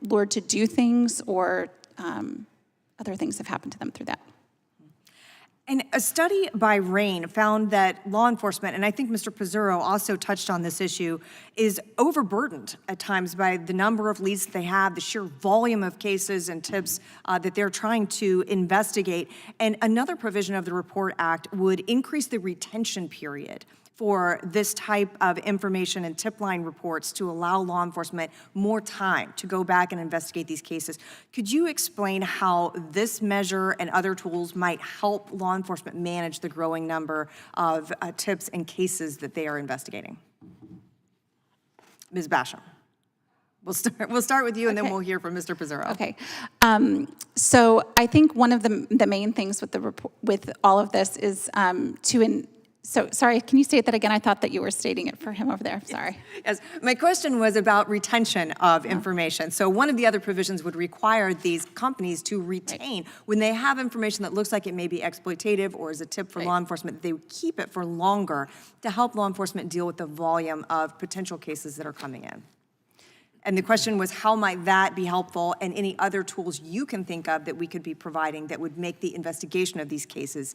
lured to do things, or other things have happened to them through that. And a study by RAIN found that law enforcement, and I think Mr. Pizzurro also touched on this issue, is overburdened at times by the number of leads that they have, the sheer volume of cases and tips that they're trying to investigate. And another provision of the Report Act would increase the retention period for this type of information and tip line reports to allow law enforcement more time to go back and investigate these cases. Could you explain how this measure and other tools might help law enforcement manage the growing number of tips and cases that they are investigating? Ms. Basham. We'll start with you, and then we'll hear from Mr. Pizzurro. Okay. So I think one of the main things with the report, with all of this is So, sorry, can you state that again? I thought that you were stating it for him over there. Sorry. Yes, my question was about retention of information. So one of the other provisions would require these companies to retain, when they have information that looks like it may be exploitative or is a tip for law enforcement, they would keep it for longer to help law enforcement deal with the volume of potential cases that are coming in. And the question was, how might that be helpful, and any other tools you can think of that we could be providing that would make the investigation of these cases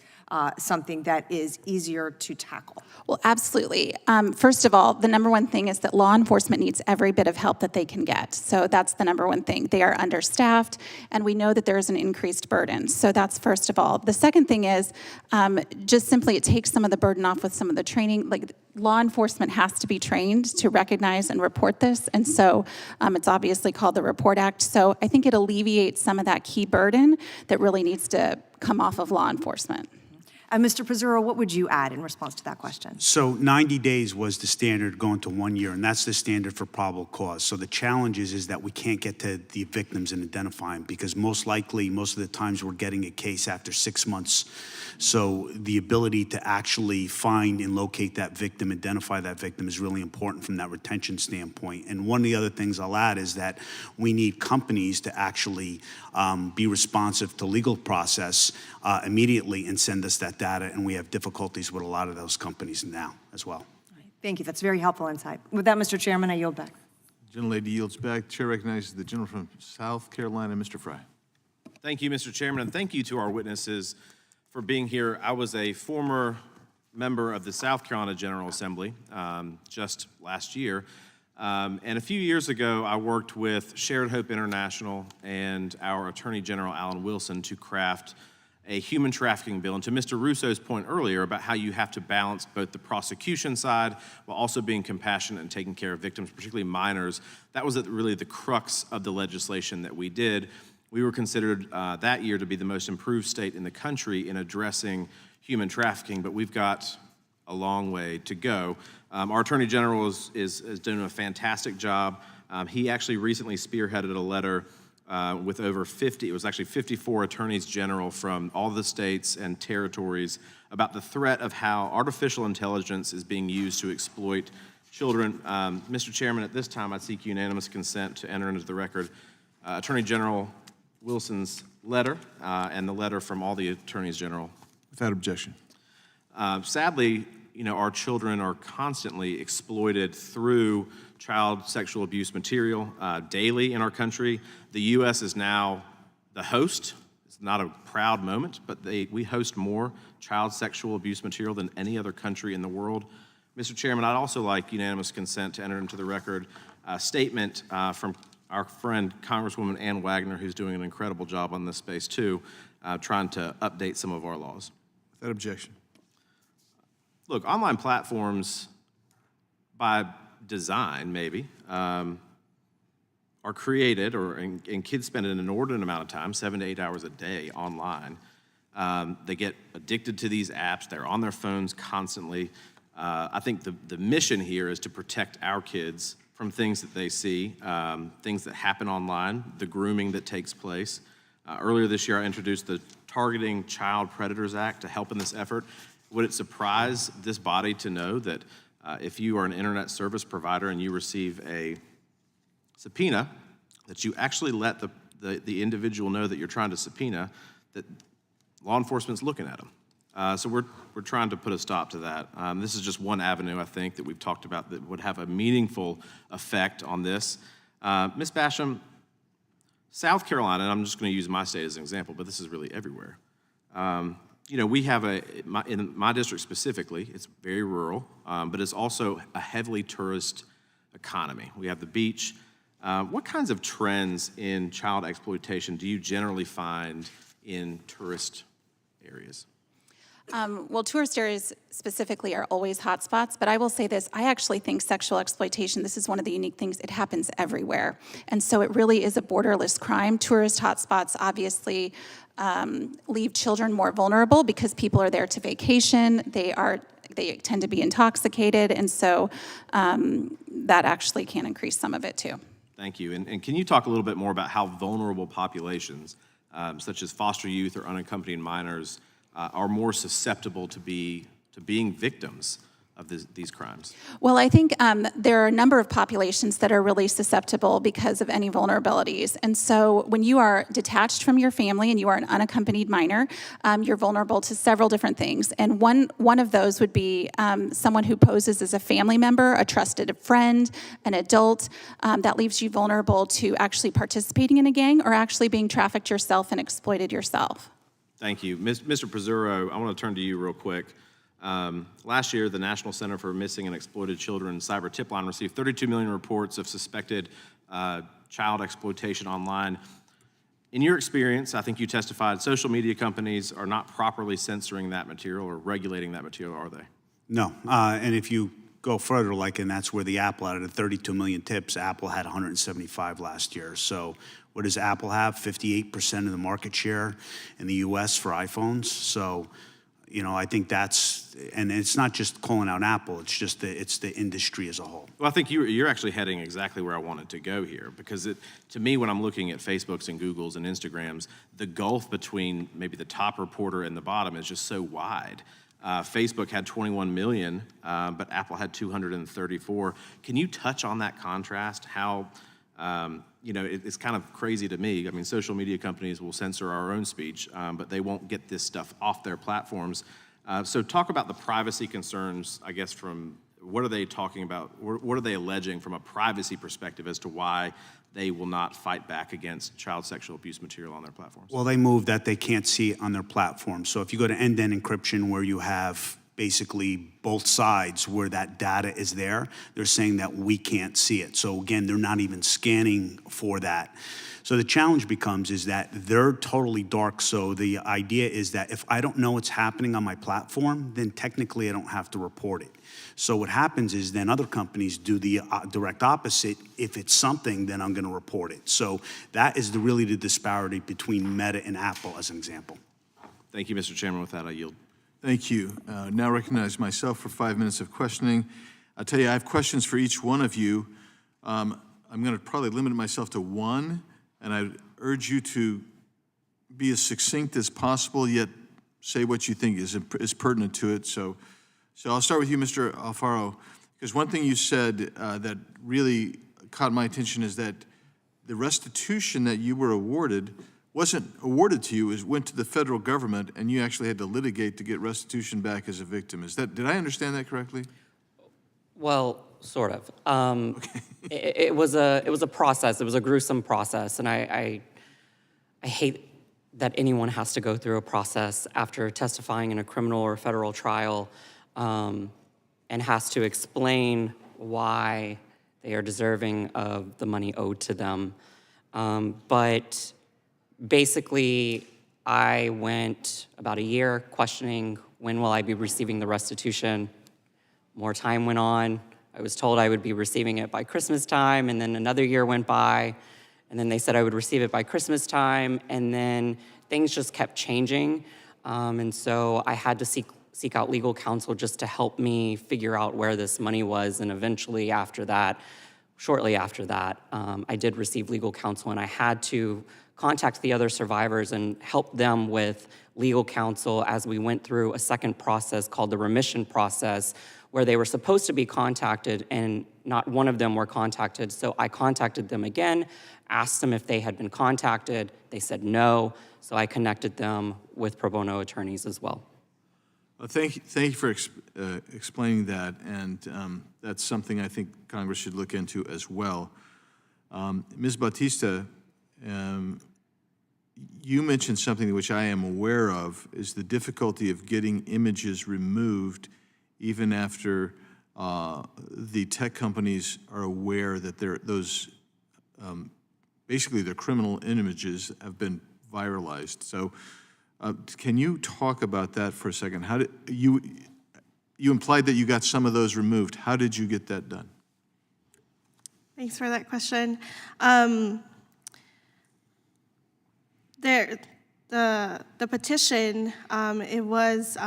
something that is easier to tackle? Well, absolutely. First of all, the number one thing is that law enforcement needs every bit of help that they can get. So that's the number one thing. They are understaffed, and we know that there is an increased burden. So that's first of all. The second thing is just simply it takes some of the burden off with some of the training. Like, law enforcement has to be trained to recognize and report this, and so it's obviously called the Report Act. So I think it alleviates some of that key burden that really needs to come off of law enforcement. Mr. Pizzurro, what would you add in response to that question? So 90 days was the standard going to 1 year, and that's the standard for probable cause. So the challenge is that we can't get to the victims and identify them, because most likely, most of the times we're getting a case after 6 months. So the ability to actually find and locate that victim, identify that victim, is really important from that retention standpoint. And one of the other things I'll add is that we need companies to actually be responsive to legal process immediately and send us that data, and we have difficulties with a lot of those companies now as well. Thank you. That's very helpful insight. With that, Mr. Chairman, I yield back. Gentlelady yields back. Chair recognizes the gentleman from South Carolina, Mr. Fry. Thank you, Mr. Chairman, and thank you to our witnesses for being here. I was a former member of the South Carolina General Assembly just last year, and a few years ago, I worked with Shared Hope International and our Attorney General, Alan Wilson, to craft a human trafficking bill. And to Mr. Russo's point earlier about how you have to balance both the prosecution side while also being compassionate and taking care of victims, particularly minors, that was really the crux of the legislation that we did. We were considered that year to be the most improved state in the country in addressing human trafficking, but we've got a long way to go. Our Attorney General is doing a fantastic job. He actually recently spearheaded a letter with over 50, it was actually 54 attorneys general from all the states and territories about the threat of how artificial intelligence is being used to exploit children. Mr. Chairman, at this time, I seek unanimous consent to enter into the record Attorney General Wilson's letter and the letter from all the attorneys general. Without objection. Sadly, you know, our children are constantly exploited through child sexual abuse material daily in our country. The U.S. is now the host. It's not a proud moment, but we host more child sexual abuse material than any other country in the world. Mr. Chairman, I'd also like unanimous consent to enter into the record a statement from our friend Congresswoman Ann Wagner, who's doing an incredible job on this space too, trying to update some of our laws. Without objection. Look, online platforms, by design maybe, are created, and kids spend an inordinate amount of time, 7 to 8 hours a day online. They get addicted to these apps. They're on their phones constantly. I think the mission here is to protect our kids from things that they see, things that happen online, the grooming that takes place. Earlier this year, I introduced the Targeting Child Predators Act to help in this effort. Would it surprise this body to know that if you are an internet service provider and you receive a subpoena, that you actually let the individual know that you're trying to subpoena, that law enforcement's looking at them? So we're trying to put a stop to that. This is just one avenue, I think, that we've talked about that would have a meaningful effect on this. Ms. Basham, South Carolina, and I'm just going to use my state as an example, but this is really everywhere. you know, we have in my district specifically, it's very rural, but it's also a heavily tourist economy. We have the beach. What kinds of trends in child exploitation do you generally find in tourist areas? Well, tourist areas specifically are always hotspots, but I will say this, I actually think sexual exploitation, this is one of the unique things, it happens everywhere. And so it really is a borderless crime. Tourist hotspots obviously leave children more vulnerable because people are there to vacation, they tend to be intoxicated, and so that actually can increase some of it too. Thank you. And can you talk a little bit more about how vulnerable populations, such as foster youth or unaccompanied minors, are more susceptible to being victims of these crimes? Well, I think there are a number of populations that are really susceptible because of any vulnerabilities. And so when you are detached from your family and you are an unaccompanied minor, you're vulnerable to several different things. And one of those would be someone who poses as a family member, a trusted friend, an adult, that leaves you vulnerable to actually participating in a gang or actually being trafficked yourself and exploited yourself. Thank you. Mr. Pizzurro, I want to turn to you real quick. Last year, the National Center for Missing and Exploited Children Cyber Tip Line received 32 million reports of suspected child exploitation online. In your experience, I think you testified, social media companies are not properly censoring that material or regulating that material, are they? No, and if you go further, and that's where the Apple, out of the 32 million tips, Apple had 175 last year. So what does Apple have? 58% of the market share in the US for iPhones. So, you know, I think that's, and it's not just calling out Apple, it's just it's the industry as a whole. Well, I think you're actually heading exactly where I wanted to go here, because to me, when I'm looking at Facebooks and Googles and Instagrams, the gulf between maybe the top reporter and the bottom is just so wide. Facebook had 21 million, but Apple had 234. Can you touch on that contrast? How, you know, it's kind of crazy to me. I mean, social media companies will censor our own speech, but they won't get this stuff off their platforms. So talk about the privacy concerns, I guess, from what are they talking about? What are they alleging from a privacy perspective as to why they will not fight back against child sexual abuse material on their platforms? Well, they move that they can't see it on their platform. So if you go to end-to-end encryption, where you have basically both sides where that data is there, they're saying that we can't see it. So again, they're not even scanning for that. So the challenge becomes is that they're totally dark. So the idea is that if I don't know what's happening on my platform, then technically I don't have to report it. So what happens is then other companies do the direct opposite. If it's something, then I'm going to report it. So that is really the disparity between Meta and Apple, as an example. Thank you, Mr. Chairman. With that, I yield. Thank you. Now recognize myself for 5 minutes of questioning. I'll tell you, I have questions for each one of you. I'm going to probably limit myself to one, and I urge you to be as succinct as possible, yet say what you think is pertinent to it. So I'll start with you, Mr. Alfaro, because one thing you said that really caught my attention is that the restitution that you were awarded wasn't awarded to you, it went to the federal government, and you actually had to litigate to get restitution back as a victim. Did I understand that correctly? Well, sort of. It was a process. It was a gruesome process, and I hate that anyone has to go through a process after testifying in a criminal or federal trial, and has to explain why they are deserving of the money owed to them. But basically, I went about a year questioning when will I be receiving the restitution. More time went on. I was told I would be receiving it by Christmas time, and then another year went by, and then they said I would receive it by Christmas time, and then things just kept changing. And so I had to seek out legal counsel just to help me figure out where this money was, and eventually after that, shortly after that, I did receive legal counsel, and I had to contact the other survivors and help them with legal counsel as we went through a second process called the remission process, where they were supposed to be contacted and not one of them were contacted. So I contacted them again, asked them if they had been contacted. They said no, so I connected them with pro bono attorneys as well. Well, thank you for explaining that, and that's something I think Congress should look into as well. Ms. Bautista, you mentioned something which I am aware of, is the difficulty of getting images removed even after the tech companies are aware that those basically their criminal images have been viralized. So can you talk about that for a second? How did you implied that you got some of those removed. How did you get that done? Thanks for that question. The petition, it was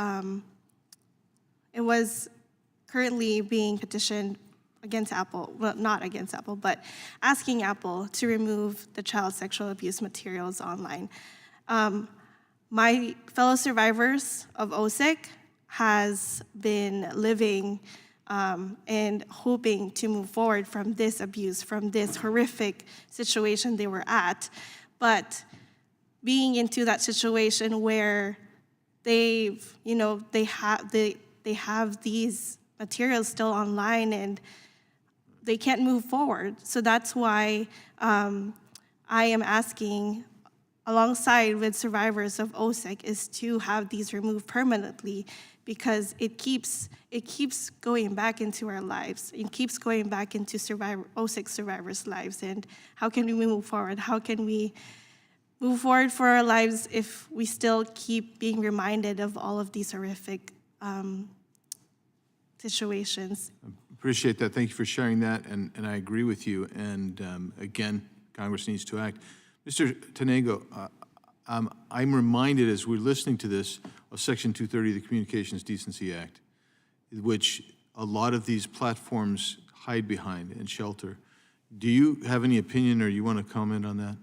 currently being petitioned against Apple, well, not against Apple, but asking Apple to remove the child sexual abuse materials online. My fellow survivors of OSIC has been living and hoping to move forward from this abuse, from this horrific situation they were at. But being into that situation where they have these materials still online and they can't move forward. So that's why I am asking, alongside with survivors of OSIC, is to have these removed permanently, because it keeps going back into our lives. It keeps going back into OSIC survivors' lives. And how can we move forward? How can we move forward for our lives if we still keep being reminded of all of these horrific situations? Appreciate that. Thank you for sharing that, and I agree with you. And again, Congress needs to act. Mr. Tanego, I'm reminded as we're listening to this of Section 230 of the Communications Decency Act, which a lot of these platforms hide behind and shelter. Do you have any opinion, or you want to comment on that?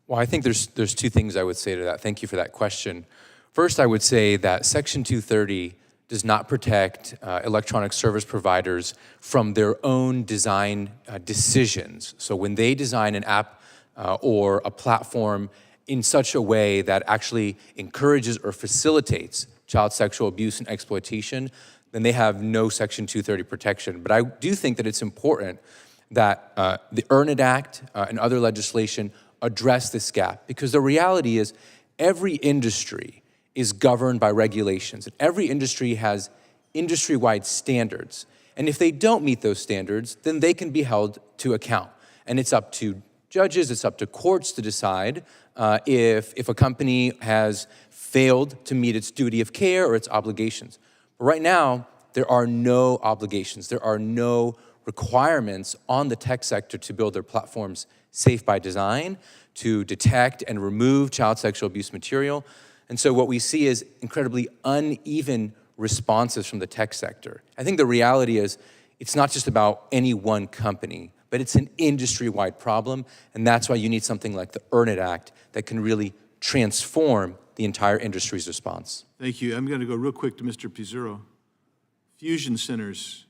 Well, I think there's two things I would say to that. Thank you for that question. First, I would say that Section 230 does not protect electronic service providers from their own design decisions. So when they design an app or a platform in such a way that actually encourages or facilitates child sexual abuse and exploitation, then they have no Section 230 protection. But I do think that it's important that the Earn It Act and other legislation address this gap, because the reality is every industry is governed by regulations, and every industry has industry-wide standards. And if they don't meet those standards, then they can be held to account. And it's up to judges, it's up to courts to decide if a company has failed to meet its duty of care or its obligations. But right now, there are no obligations, there are no requirements on the tech sector to build their platforms safe by design, to detect and remove child sexual abuse material. And so what we see is incredibly uneven responses from the tech sector. I think the reality is it's not just about any one company, but it's an industry-wide problem, and that's why you need something like the Earn It Act that can really transform the entire industry's response. Thank you. I'm going to go real quick to Mr. Pizzurro. Fusion centers.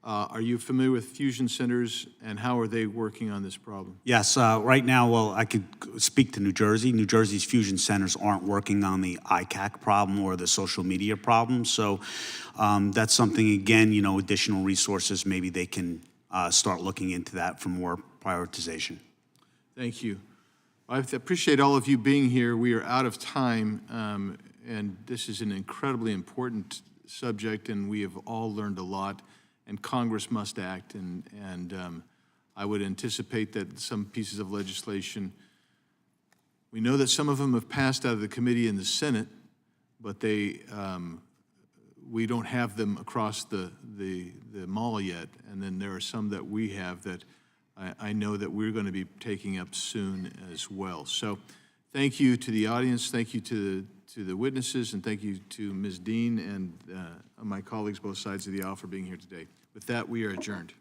Are you familiar with fusion centers, and how are they working on this problem? Yes, right now, well, I could speak to New Jersey. New Jersey's fusion centers aren't working on the ICAC problem or the social media problem. So that's something, again, additional resources, maybe they can start looking into that for more prioritization. Thank you. I appreciate all of you being here. We are out of time, and this is an incredibly important subject, and we have all learned a lot. And Congress must act, and I would anticipate that some pieces of legislation, we know that some of them have passed out of the committee in the Senate, but we don't have them across the mall yet. And then there are some that we have that I know that we're going to be taking up soon as well. So thank you to the audience, thank you to the witnesses, and thank you to Ms. Dean and my colleagues both sides of the aisle for being here today. With that, we are adjourned.